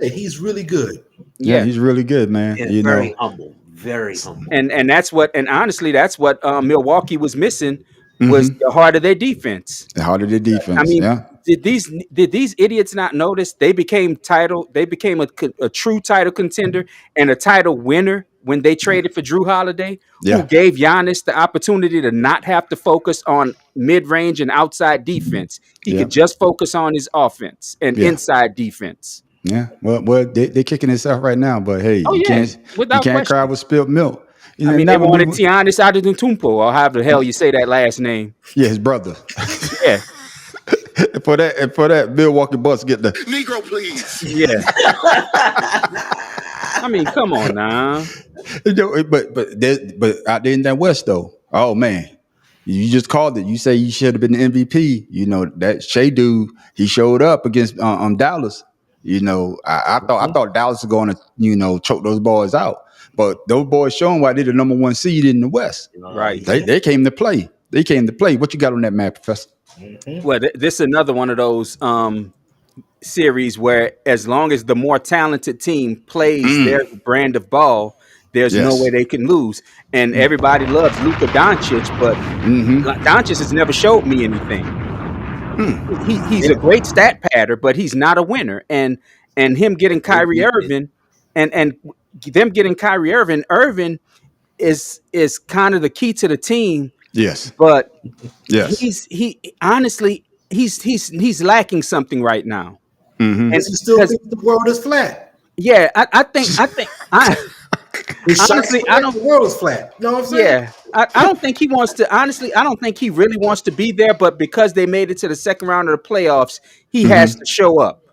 he's really good. Yeah, he's really good, man. Very humble, very humble. And that's what. And honestly, that's what Milwaukee was missing, was the heart of their defense. The heart of their defense. I mean, yeah. Did these idiots not notice they became a true title contender and a title winner when they traded for Drew Holiday, who gave Giannis the opportunity to not have to focus on mid-range and outside defense. He could just focus on his offense and inside defense. Yeah. Well, they're kicking itself right now, but hey, you can't cry with spilled milk. I mean, they wanted Giannis Antetokounmpo, or however the hell you say that last name. Yeah, his brother. Yeah. And for that, Milwaukee Bucks get the Negro, please. Yeah. I mean, come on now. But out there in that West though, oh man, you just called it. You say you should have been the MVP. That Shea dude, he showed up against Dallas. I thought Dallas was going to choke those boys out, but those boys showing why they're the number 1 seed in the West. Right. They came to play. What you got on that map, Professor? Well, this is another one of those series where, as long as the more talented team plays their brand of ball, there's no way they can lose. And everybody loves Luka Doncic, but Doncic has never showed me anything. He's a great stat padder, but he's not a winner. And him getting Kyrie Irving, and them getting Kyrie Irving is kind of the key to the team. Yes, but yes, he honestly he's lacking something right now. And he still thinks the world is flat. Yeah, I think His honestly, I don't. the world is flat. You know what I'm saying? Yeah, I don't think he wants to. Honestly, I don't think he really wants to be there. But because they made it to the second round of the playoffs, he has to show up.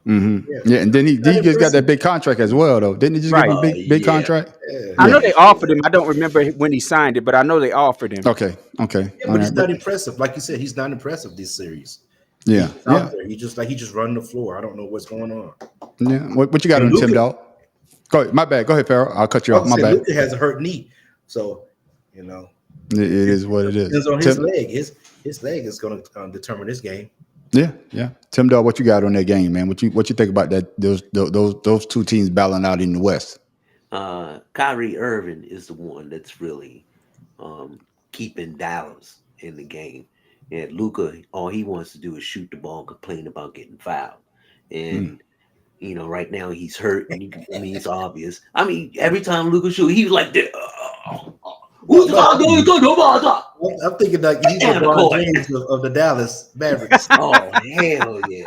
Yeah, and then he just got that big contract as well, though. Didn't he just give him a Right. big contract? I know they offered him. I don't remember when he signed it, but I know they offered him. Okay. Yeah, All but he's right. not impressive. Like you said, he's not impressive this series. Yeah. He's out there. He just running the floor. I don't know what's going on. Yeah. What you got And on Tim, Luka- dog? Go ahead. My bad. Go ahead, Farrell. I'll cut you off. My bad. Luka has a hurt knee, so you know It is what it is. depends on his Tim, leg. His leg is going to determine this game. yeah. Tim, dog, what you got on that game, man? What you think about that? Those two teams battling out in the West. Kyrie Irving is the one that's really keeping Dallas in the game. And Luka, all he wants to do is shoot the ball and complain about getting fouled. And right now he's hurt. And it's obvious. I mean, every time Luka shoot, he was like, I'm thinking like he's the LeBron James of the Dallas Mavericks. oh hell yeah!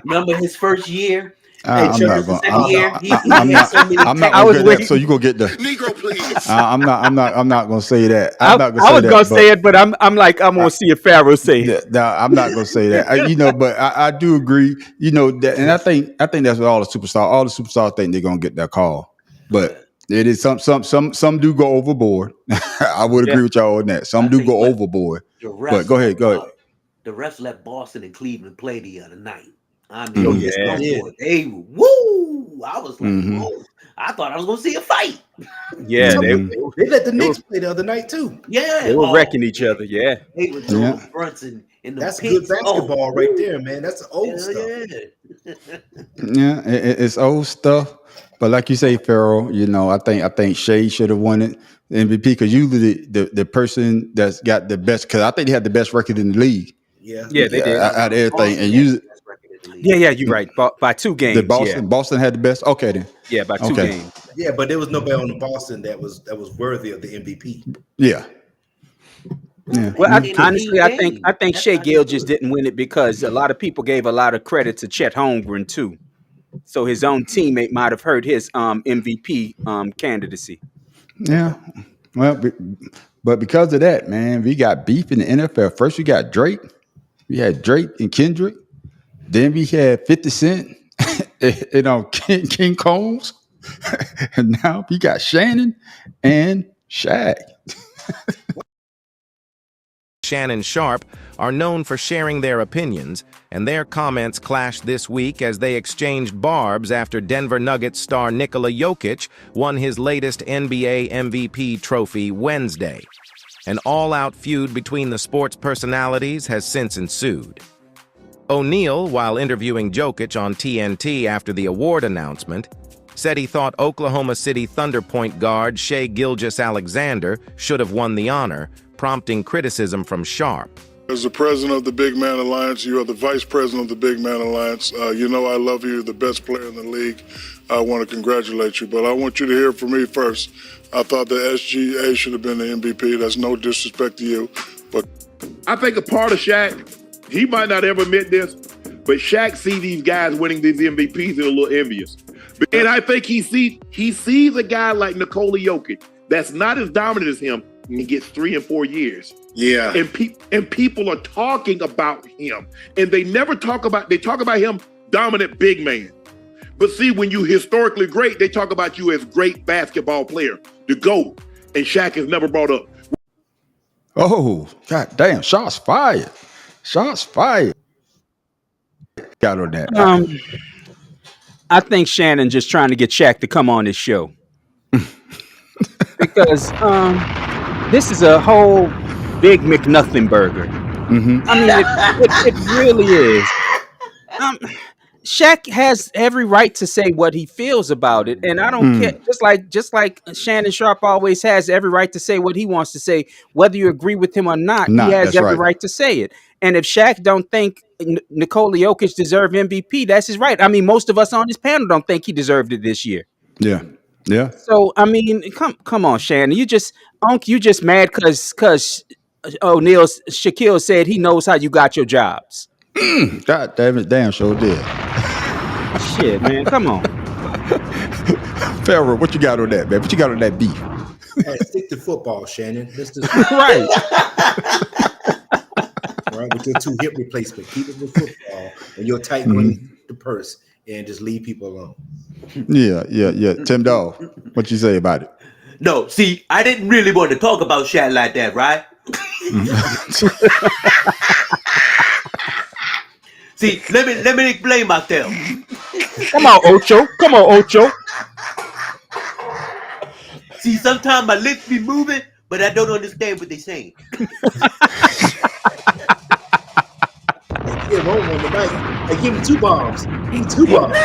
Remember his first year? I'm not going. I'm not going to get that. So you go get the Negro, please. I'm not going to say that. I was going to say it, but I'm going to see if Pharaoh say it. No, I'm not going to say that. But I do agree. That, and I think that's what all the superstars think they're going to get that call. But it is some do go overboard. I would agree with y'all on that. Some do go overboard. But go ahead. The refs let Boston and Cleveland play the other night. I mean, they woo! I was like, whoa. I thought I was going to see a fight. Yeah, they let the Knicks play the other night too. Yeah, they were wrecking each other. Yeah, they were doing fronts in the That's pits. good basketball right there, man. That's old stuff. Yeah, it's old stuff. But like you say, Pharaoh, I think Shea should have won it MVP because usually the person that's got the best, because I think they had the best record in the league. Yeah, they did out of everything, and usually. Yeah, you're right. By 2 games. Boston had the best. Okay, then. Yeah, by 2 games. Yeah, but there was nobody on the Boston that was worthy of the MVP. Yeah. Well, honestly, I think Shea Gilgeous didn't win it because a lot of people gave a lot of credit to Chet Holmgren too. So his own teammate might have hurt his MVP candidacy. Yeah. Well, but because of that, man, we got beef in the NFL. First, we got Drake. We had Drake and Kendrick. Then we had 50 Cent, King Combs. And now we got Shannon and Shaq. Shannon Sharpe are known for sharing their opinions, and their comments clashed this week as they exchanged barbs after Denver Nuggets star Nikola Jokic won his latest NBA MVP trophy Wednesday. An all-out feud between the sports personalities has since ensued. O'Neal, while interviewing Jokic on TNT after the award announcement, said he thought Oklahoma City Thunder point guard Shai Gilgeous-Alexander should have won the honor, prompting criticism from Sharpe. As the president of the Big Man Alliance, you are the vice president of the Big Man Alliance. I love you, the best player in the league. I want to congratulate you, but I want you to hear from me first. I thought the SGA should have been the MVP. That's no disrespect to you, but I think a part of Shaq, he might not ever admit this, but Shaq see these guys winning these MVPs and a little envious. And I think he sees a guy like Nikola Jokic that's not as dominant as him and gets 3 and 4 years. yeah. And people are talking about him. And they talk about him dominant big man. But see, when you historically great, they talk about you as great basketball player, the GOAT. And Shaq is never brought up. Oh, God damn. Shots fired. Got on that. I think Shannon just trying to get Shaq to come on this show. Because this is a whole big McNothing burger. Mm-hmm. I mean, it really is. Shaq has every right to say what he feels about it, and I don't care. Just like Shannon Sharpe always has every right to say what he wants to say, whether you agree with him or not. He has every right to say it. And if Shaq don't think Nikola Jokic deserved MVP, that's his right. I mean, most of us on this panel don't think he deserved it this year. Yeah. So I mean, come on, Shannon. You just mad because Shaquille said he knows how you got your jobs. God damn it, damn sure did. Shit, man, come on. Pharaoh, what you got on that, man? What you got on that beef? Hey, stick to football, Shannon. Let's just Right. right with your 2 hip replacement. Keep it with football and your tight one the purse, and just leave people alone. Yeah. Tim Dawg, what you say about it? No, see, I didn't really want to talk about Shaq like that, right? See, let me explain myself. Come on, Ocho. See, sometimes my lips be moving, but I don't understand what they're saying. Give him on the mic. Hey, give him 2 bombs. Give him 2 bombs.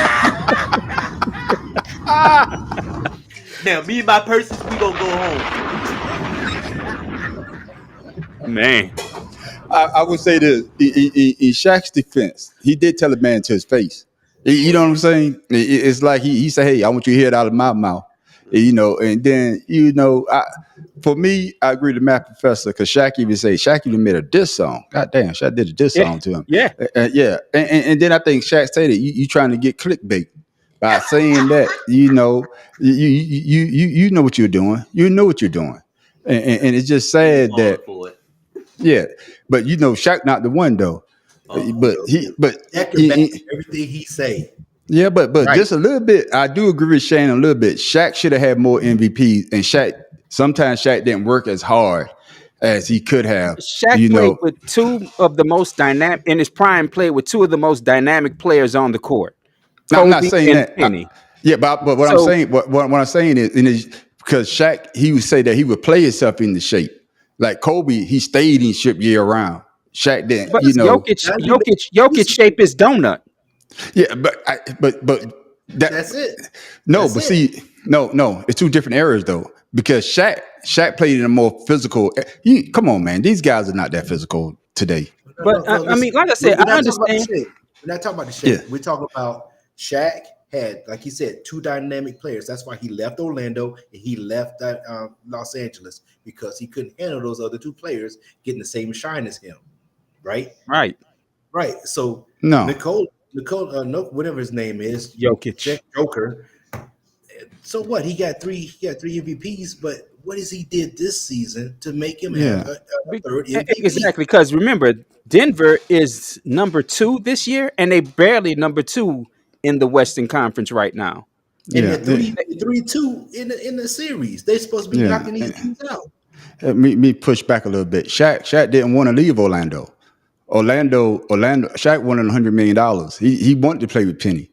Now, me and my persons, we gonna go home. Man. I would say this: in Shaq's defense, he did tell a man to his face. You know what I'm saying? It's like he said, "Hey, I want you to hear it out of my mouth." And then for me, I agree with Matt Professor because Shaq even made a diss song. God damn, Shaq did a diss song to him. Yeah. And then I think Shaq said it. You trying to get clickbait by saying that. You know what you're doing. You know what you're doing, and it's just sad that. Yeah, but Shaq not the one though. That can back everything he say. Yeah, but right. Just a little bit. I do agree with Shannon a little bit. Shaq should have had more MVPs, and sometimes Shaq didn't work as hard as he could have. Shaq played with 2 of the most dynamic in his prime. Played with 2 of the most dynamic players on the court. No, I'm not saying that. But what I'm saying is because Shaq, he would say that he would play himself into shape. Like Kobe, he stayed in shape year round. Shaq didn't. But Jokic shape is donut. Yeah, but that's it. No, it's 2 different eras though. Because Shaq played in a more physical. Come on, man, these guys are not that physical today. But I mean, like I said, I understand. We're not talking about the shape. Yeah. We're talking about Shaq had, like he said, 2 dynamic players. That's why he left Orlando and he left Los Angeles, because he couldn't handle those other 2 players getting the same shine as him. Right. So Nicole, whatever his name is, Joker. So what? He got 3 MVPs, but what has he did this season to make him a 3rd MVP? Exactly, because remember, Denver is number 2 this year, and they barely number 2 in the Western Conference right now. And they're 3-2 in the series. They're supposed to be knocking these teams out. Me push back a little bit. Shaq didn't want to leave Orlando. Shaq wanted $100 million. He wanted to play with Penny.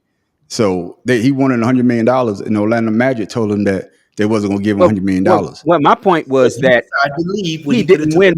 So he wanted $100 million, and Orlando Magic told him that they wasn't going to give him $100 million. Well, my point was that I believe he didn't win.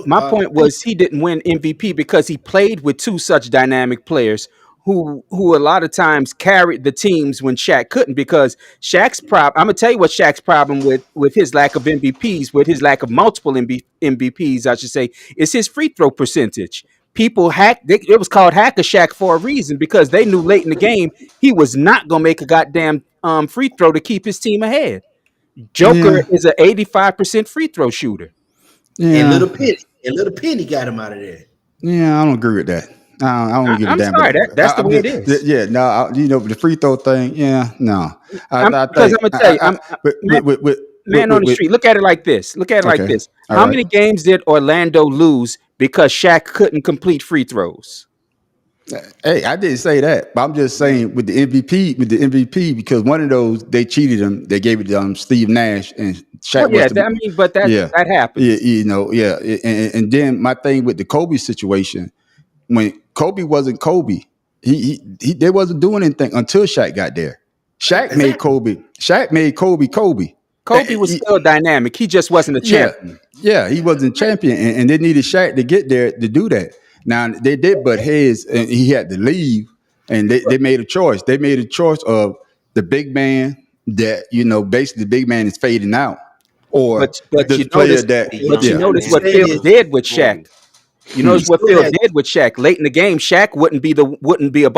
My point was he didn't win MVP because he played with 2 such dynamic players who a lot of times carried the teams when Shaq couldn't, because Shaq's problem, I'm going to tell you what Shaq's problem with his lack of MVPs, with his lack of multiple MVPs, I should say, is his free throw percentage. People it was called Hacker Shaq for a reason, because they knew late in the game he was not going to make a goddamn free throw to keep his team ahead. Joker is an 85% free throw shooter. And Little Penny got him out of there. Yeah, I don't agree with that. I don't give a damn. Sorry, that's the way it is. Yeah, no, the free throw thing. Yeah, no. I'm gonna tell you, man on the street. Look at it like this. How many games did Orlando lose because Shaq couldn't complete free throws? Hey, I didn't say that, but I'm just saying with the MVP, because one of those they cheated him. They gave it to Steve Nash and Shaq. That happens. And then my thing with the Kobe situation, when Kobe wasn't Kobe, they wasn't doing anything until Shaq got there. Shaq made Kobe. Kobe was still dynamic. He just wasn't a champion. Yeah, he wasn't champion, and they needed Shaq to get there to do that. Now they did butt heads, and he had to leave, and they made a choice. They made a choice of the big man that basically the big man is fading out, or but you notice what Phil did with Shaq. You notice what Phil did with Shaq late in the game. Shaq wouldn't be a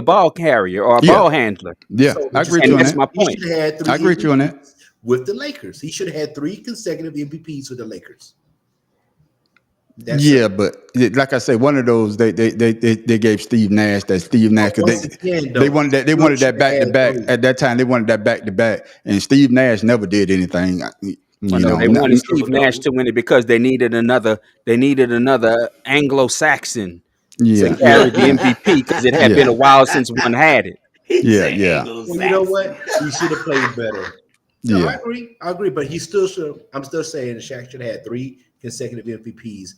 ball carrier or a ball handler. Yeah, I agree with you on that. That's my point. I agree with you on that. With the Lakers, he should have had 3 consecutive MVPs with the Lakers. Yeah, but like I said, one of those they gave Steve Nash because they wanted that back to back at that time. They wanted that back to back, and Steve Nash never did anything. They wanted Steve Nash to win it because they needed another Anglo-Saxon to carry the MVP because it had been a while since one had it. Yeah. Well, you know what? He should have played better. No, I agree, but he still should. I'm still saying Shaq should have had 3 consecutive MVPs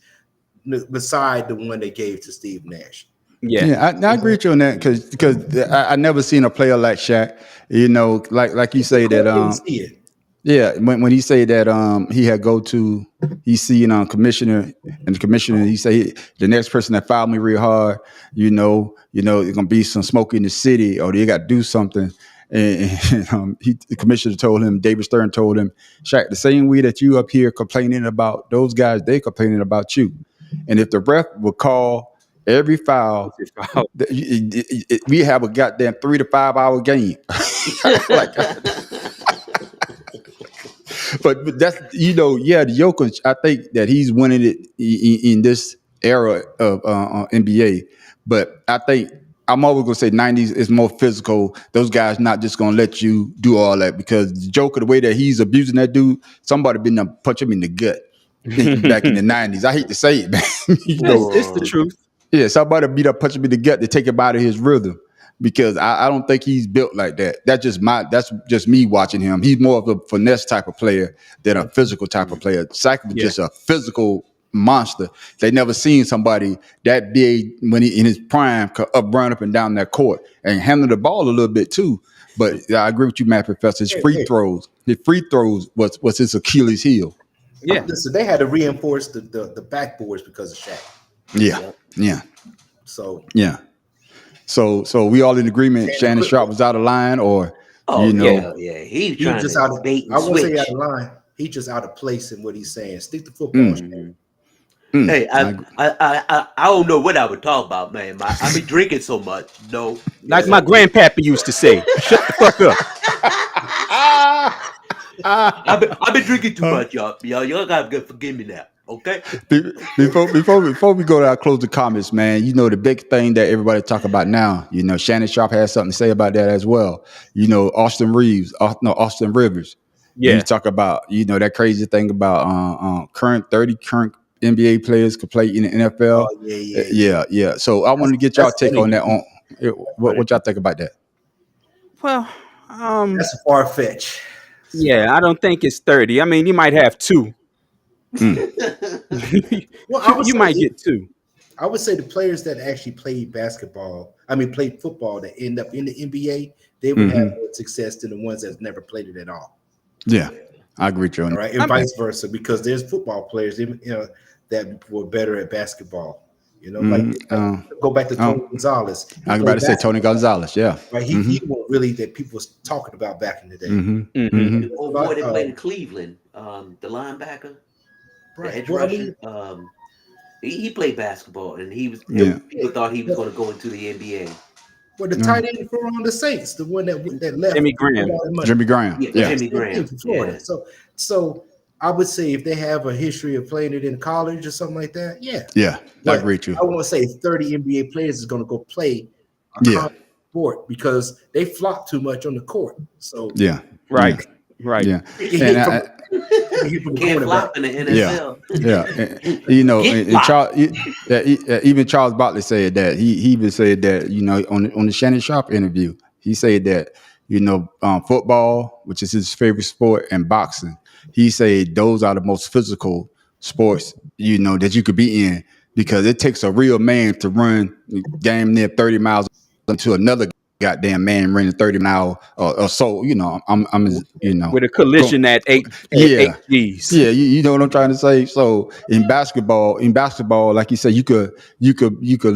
beside the one they gave to Steve Nash. I agree with you on that because I never seen a player like Shaq. You know, like you say that. When he say that he had go to he's seeing commissioner and the commissioner he say the next person that fouled me real hard. You know, it's gonna be some smoke in the city or they got to do something. And the commissioner told him, David Stern told him, Shaq, the same way that you up here complaining about those guys, they complaining about you. And if the ref would call every foul, we have a goddamn 3 to 5 hour game. But that's the Jokic. I think that he's winning it in this era of NBA. But I think I'm always gonna say 90s is more physical. Those guys not just gonna let you do all that because Joker, the way that he's abusing that dude, somebody been there punch him in the gut back in the 90s. I hate to say it, man. It's the truth. Yeah, somebody beat up, punch him in the gut to take him out of his rhythm. Because I don't think he's built like that. That's just me watching him. He's more of a finesse type of player than a physical type of player. Shaq was just a physical monster. They never seen somebody that big when he in his prime could run up and down that court and handle the ball a little bit too. But I agree with you, Matt Professor. His free throws was his Achilles heel. Yeah, listen, they had to reinforce the backboards because of Shaq. Yeah. So we all in agreement. Shannon Sharpe was out of line, or he's trying just to out of bait and I won't say switch. out of line. He's just out of place in what he's saying. Stick to football. Hey, I don't know what I would talk about, man. I be drinking so much. No, like my grandpappy used to say, "Shut the fuck up." I've been drinking too much, y'all. Y'all gotta forgive me now. Okay. Before we go to our closing comments, man, the big thing that everybody talk about now, Shannon Sharpe has something to say about that as well. Austin Rivers. Yeah. You talk about, that crazy thing about current NBA players could play in the NFL. Yeah. So I want to get y'all take on that. What y'all think about that? Well, that's far fetched. Yeah, I don't think it's 30. I mean, you might have 2. Well, you might get 2. I would say the players that actually played played football that end up in the NBA, they would have more success than the ones that never played it at all. Yeah, I agree with you on that. Right, and vice versa, because there's football players, that were better at basketball. Go back to Tony Gonzalez. I was about to say Tony Gonzalez. Yeah, right. He was really that people was talking about back in the day. The old boy that played in Cleveland, the linebacker. Right. He played basketball, and people thought he was going to go into the NBA. Well, the tight end from the Saints, the one that left, Jimmy Graham. Jimmy Graham. Jimmy Graham. Florida. Yeah. So I would say if they have a history of playing it in college or something like that, I agree with you. I won't say 30 NBA players is going to go play a sport because they flop too much on the court. So right. Yeah, You can't flop in the NFL. Even Charles Barkley said that. He even said that, on the Shannon Sharpe interview, he said that, football, which is his favorite sport, and boxing, he said those are the most physical sports, that you could be in because it takes a real man to run damn near 30 miles into another goddamn man running 30 miles or so, I'm with a collision at 8 Gs. Yeah, you know what I'm trying to say. So in basketball, like you said, you could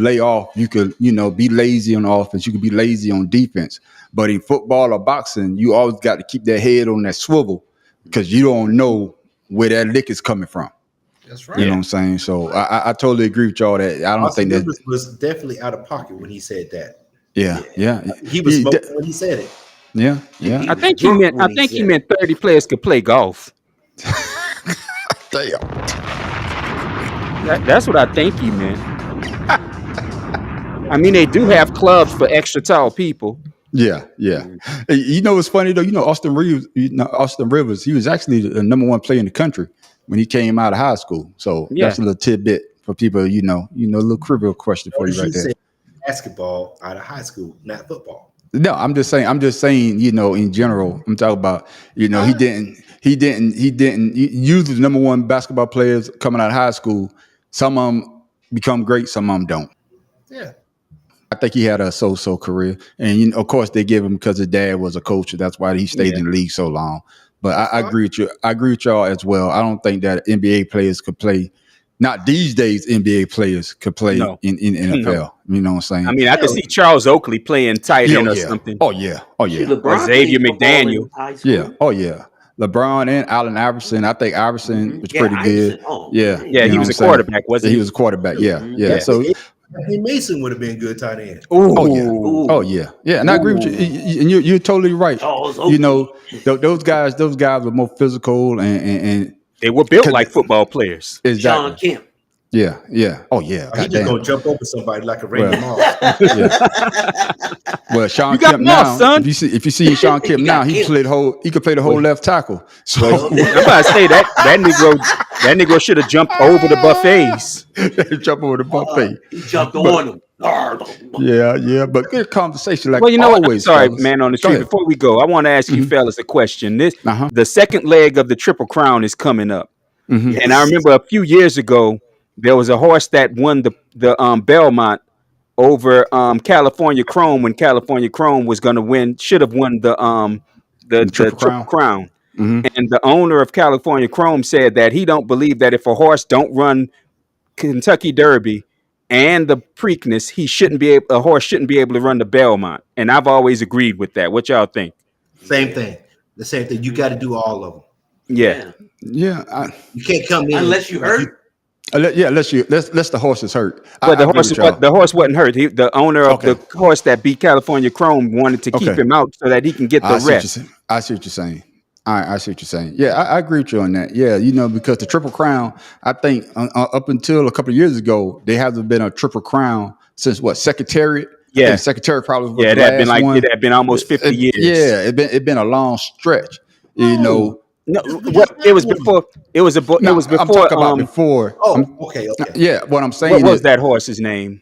lay off, you could, be lazy on offense, you could be lazy on defense. But in football or boxing, you always got to keep that head on that swivel because you don't know where that lick is coming from. That's right. You know what I'm saying? So I totally agree with y'all that I don't Austin think that Rivers was definitely out of pocket when he said that. Yeah. He was smoking when he said it. Yeah. I think he meant 30 players could play golf. Damn. That's what I think he meant. I mean, they do have clubs for extra tall people. Yeah. Hey, you know what's funny though? You know Austin Rivers. He was actually the number one player in the country when he came out of high school. So that's a little tidbit for people. You know, a little trivial question for you right there. Basketball out of high school, not football. No, I'm just saying. You know, in general, I'm talking about. You know, he didn't. Usually, the number one basketball players coming out of high school, some of them become great, some of them don't. Yeah. I think he had a so-so career, and of course they give him because his dad was a coach. That's why he stayed in the league so long. But I agree with you. I agree with y'all as well. I don't think that NBA players could play. Not these days, NBA players could play in NFL. No. You know what I'm saying? I mean, I could see Charles Oakley playing tight end or something. Oh yeah. Or Xavier McDaniel. Yeah. Oh yeah. LeBron and Allen Iverson. I think Iverson was pretty good. Yeah. He was a quarterback, wasn't he? He was a quarterback. Yeah. So Mason would have been good tight end. Oh yeah. And I agree with you. And you're totally right. You know, those guys were more physical and they were built like football players. Exactly. John Kemp. Yeah. Oh yeah. He just gonna jump over somebody like a Randy Moss. Well, Sean Kemp now, son. If you see Sean Kemp now, he could play the whole left tackle. So I'm about to say that Negro should have jumped over the buffets. Jump over the buffet. He jumped on him. Yeah. But good conversation. Like, well, you know always, what? Sorry, fellas. man. On the street. Before we go, I want to ask you fellas a question. The second leg of the Triple Crown is coming up, and I remember a few years ago there was a horse that won the Belmont over California Chrome when California Chrome was going to win, should have won the Triple Crown. And the owner of California Chrome said that he don't believe that if a horse don't run Kentucky Derby and the Preakness, a horse shouldn't be able to run the Belmont. And I've always agreed with that. What y'all think? Same thing. The same thing. You got to do all of them. Yeah. You can't come in unless you hurt. Unless the horse is hurt. But the horse wasn't hurt. The owner of the horse that beat California Chrome wanted to keep him out so that he can get the rest. I see what you're saying. I see what you're saying. Yeah, I agree with you on that. Yeah, because the Triple Crown, I think up until a couple of years ago, there hasn't been a Triple Crown since Secretariat. Yeah, Secretariat probably was it had been almost 50 years. Yeah, it been a long stretch. No, it was before. It was before. I'm talking about before. Okay. Yeah, what I'm saying. What was that horse's name?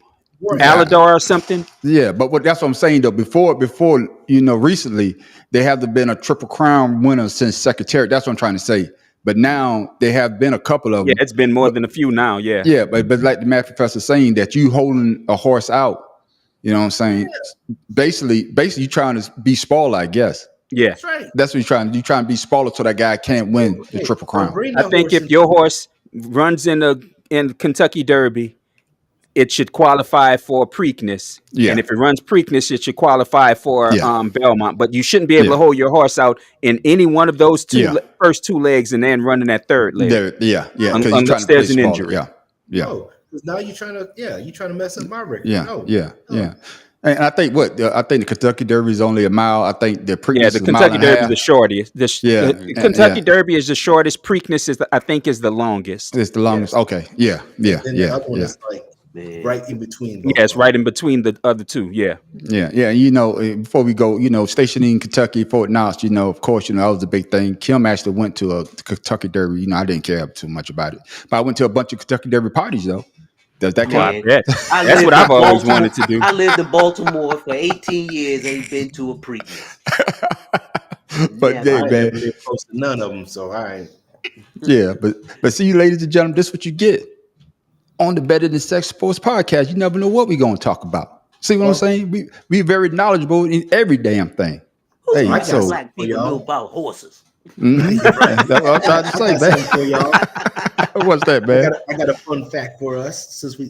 Aladar or something? Yeah, but that's what I'm saying though. Before, recently there hasn't been a Triple Crown winner since Secretariat. That's what I'm trying to say. But now there have been a couple of them. Yeah, it's been more than a few now. Yeah. Yeah, but like the math professor saying that you holding a horse out. You know what I'm saying? Yeah. Basically, you're trying to be spoiler, I guess. Yeah, that's right. That's what you're trying. You're trying to be spoiler so that guy can't win the Triple Crown. I think if your horse runs in Kentucky Derby, it should qualify for Preakness. Yeah. And if it runs Preakness, it should qualify for Belmont. But you shouldn't be able to hold your horse out in any one of those first two legs and then running that third leg. Unless there's an injury. Yeah. Oh, because now you're trying to mess up my record. Yeah. And I think the Kentucky Derby is only a mile. I think the Preakness the Kentucky Derby is the shortest. The Kentucky Derby is the shortest. Preakness is the longest. It's the longest. Okay. Yeah. And the other one is like right in between. Yeah, it's right in between the other two. Yeah. Before we go, stationing in Kentucky, Fort Knox, of course, that was a big thing. Kim actually went to a Kentucky Derby. I didn't care too much about it, but I went to a bunch of Kentucky Derby parties though. Does that count? That's what I've always wanted to do. I lived in Baltimore for 18 years. Ain't been to a Preakness. But I ain't lived close to none of them, so I ain't. Yeah, but see you, ladies and gentlemen, this is what you get on the Better Than Sex Sports podcast. You never know what we're going to talk about. See what I'm saying? We very knowledgeable in every damn thing. Hey, black people know about horses. That's what I'm trying to say, man. For y'all. What's that, man? I got a fun fact for us since the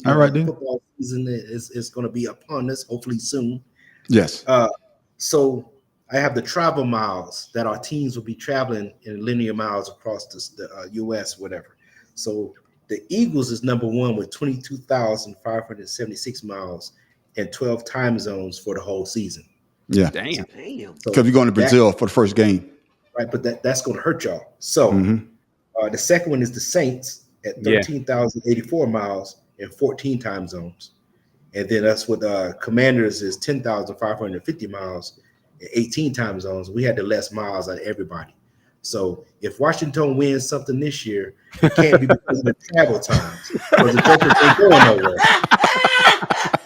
football season is going to be upon us, hopefully soon. Yes. So I have the travel miles that our teams will be traveling in linear miles across the U.S., whatever. So the Eagles is number one with 22,576 miles and 12 time zones for the whole season. Yeah. Damn. Because we're going to Brazil for the first game. Right, but that's going to hurt y'all. So the second one is the Saints at 13,084 miles in 14 time zones. And then us with Commanders is 10,550 miles in 18 time zones. We had the less miles out of everybody. So if Washington wins something this year, it can't be because of the travel times. Because the Jokers ain't going nowhere.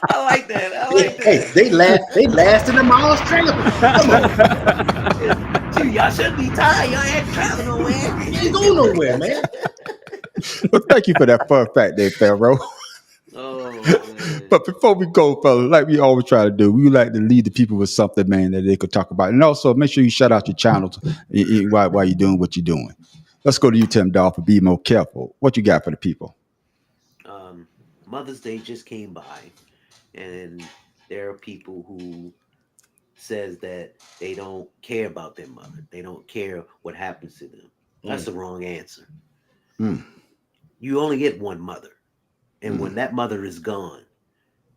I like that. I like that. Hey, they last in the miles travel. Come on. Gee, y'all shouldn't be tired. Y'all ain't traveling nowhere. You ain't going nowhere, man. Well, thank you for that fun fact there, Pharaoh. Oh, man. But before we go, fellas, like we always try to do, we like to lead the people with something, man, that they could talk about. And also make sure you shout out your channels while you're doing what you're doing. Let's go to you, Tim Dolph, and be more careful. What you got for the people? Mother's Day just came by, and there are people who says that they don't care about their mother. They don't care what happens to them. That's the wrong answer. You only get one mother. And when that mother is gone,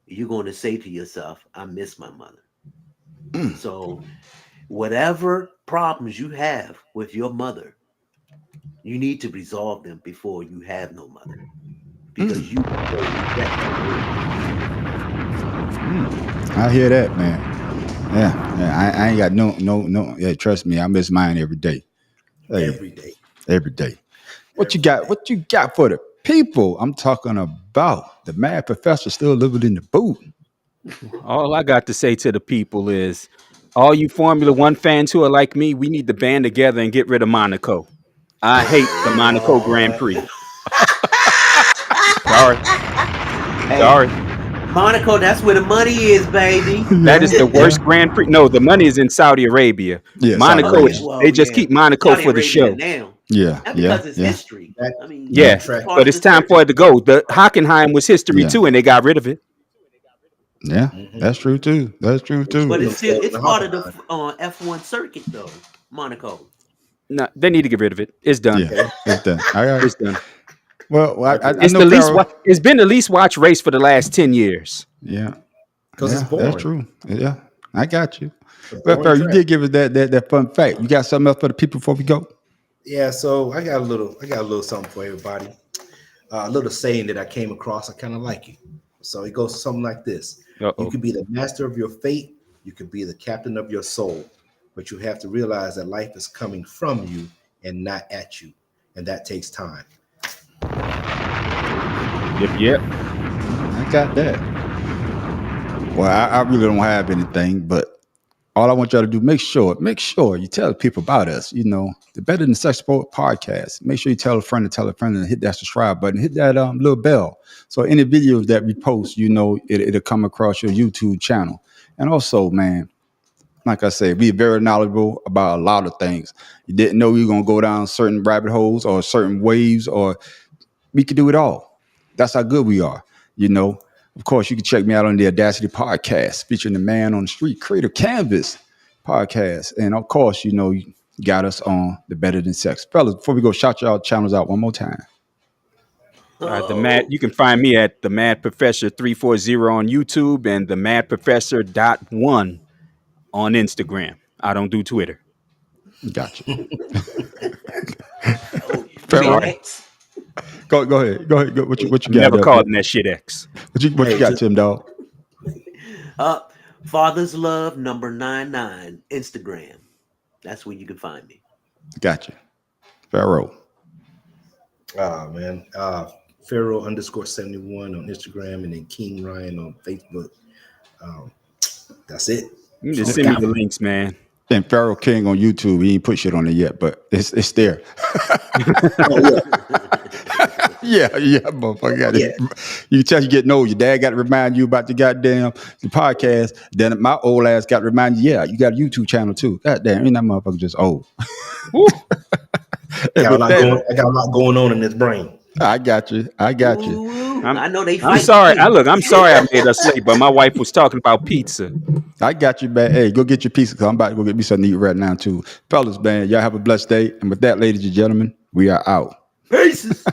you're going to say to yourself, I miss my mother. So whatever problems you have with your mother, you need to resolve them before you have no mother. Because you I hear that, man. Yeah. I ain't got no. Yeah, trust me, I miss mine every day. Hey, every day. What you got? What you got for the people? I'm talking about the Mad Professor still living in the boot. All I got to say to the people is, all you Formula One fans who are like me, we need to band together and get rid of Monaco. I hate the Monaco Grand Prix. Sorry. Monaco, that's where the money is, baby. That is the worst Grand Prix. No, the money is in Saudi Arabia. Yeah, Monaco, they just keep Monaco Saudi for the Arabia show. now. Yeah, That's because it's history. I mean, But it's time for it to go. The Hockenheim was history too, and they got rid of it. Yeah, that's true too. That's true too. But it's part of the F1 circuit, though. Monaco. No, they need to get rid of it. It's done. Yeah, it's done. It's done. Well, I it's know the least. It's been the least watched race for the last 10 years. Yeah, because it's boring. That's true. Yeah, I got you. Well, Pharaoh, you did give us that fun fact. You got something else for the people before we go? Yeah, so I got a little something for everybody. A little saying that I came across. I kind of like it. So it goes something like this: You could be the master of your fate. You could be the captain of your soul. But you have to realize that life is coming from you and not at you, and that takes time. Yep. I got that. Well, I really don't have anything, but all I want y'all to do, make sure you tell people about us. You know, the Better Than Sex Sport podcast. Make sure you tell a friend and hit that subscribe button, hit that little bell. So any videos that we post, you know, it'll come across your YouTube channel. And also, man, like I said, we're very knowledgeable about a lot of things. You didn't know you were going to go down certain rabbit holes or certain waves, or we could do it all. That's how good we are. You know, of course, you can check me out on the Audacity podcast, featuring the Man on the Street, Creative Canvas podcast. And of course, you know, you got us on the Better Than Sex. Fellas, before we go, shout y'all channels out one more time. You can find me at the Mad Professor 340 on YouTube and the Mad Professor .1 on Instagram. I don't do Twitter. Gotcha. Go ahead. Go. What you got? Never called that shit X. What you got, Tim Dog? Father's Love number 99 Instagram. That's where you can find me. Gotcha. Pharaoh. Oh man. Pharaoh _71 on Instagram, and then King Ryan on Facebook. That's it. You just send me the links, man. And Pharaoh King on YouTube. He ain't put shit on it yet, but it's there. Yeah, motherfucker. You tell you getting old. Your dad got to remind you about the goddamn the podcast. Then my old ass got to remind you, you got a YouTube channel too. Goddamn, ain't that motherfucker just old? I got a lot going on in this brain. I got you. I know they fight. I'm sorry. I'm sorry I made us late, but my wife was talking about pizza. I got you, man. Hey, go get your pizza, because I'm about to go get me something to eat right now too. Fellas, man, y'all have a blessed day. And with that, ladies and gentlemen, we are out. Peace.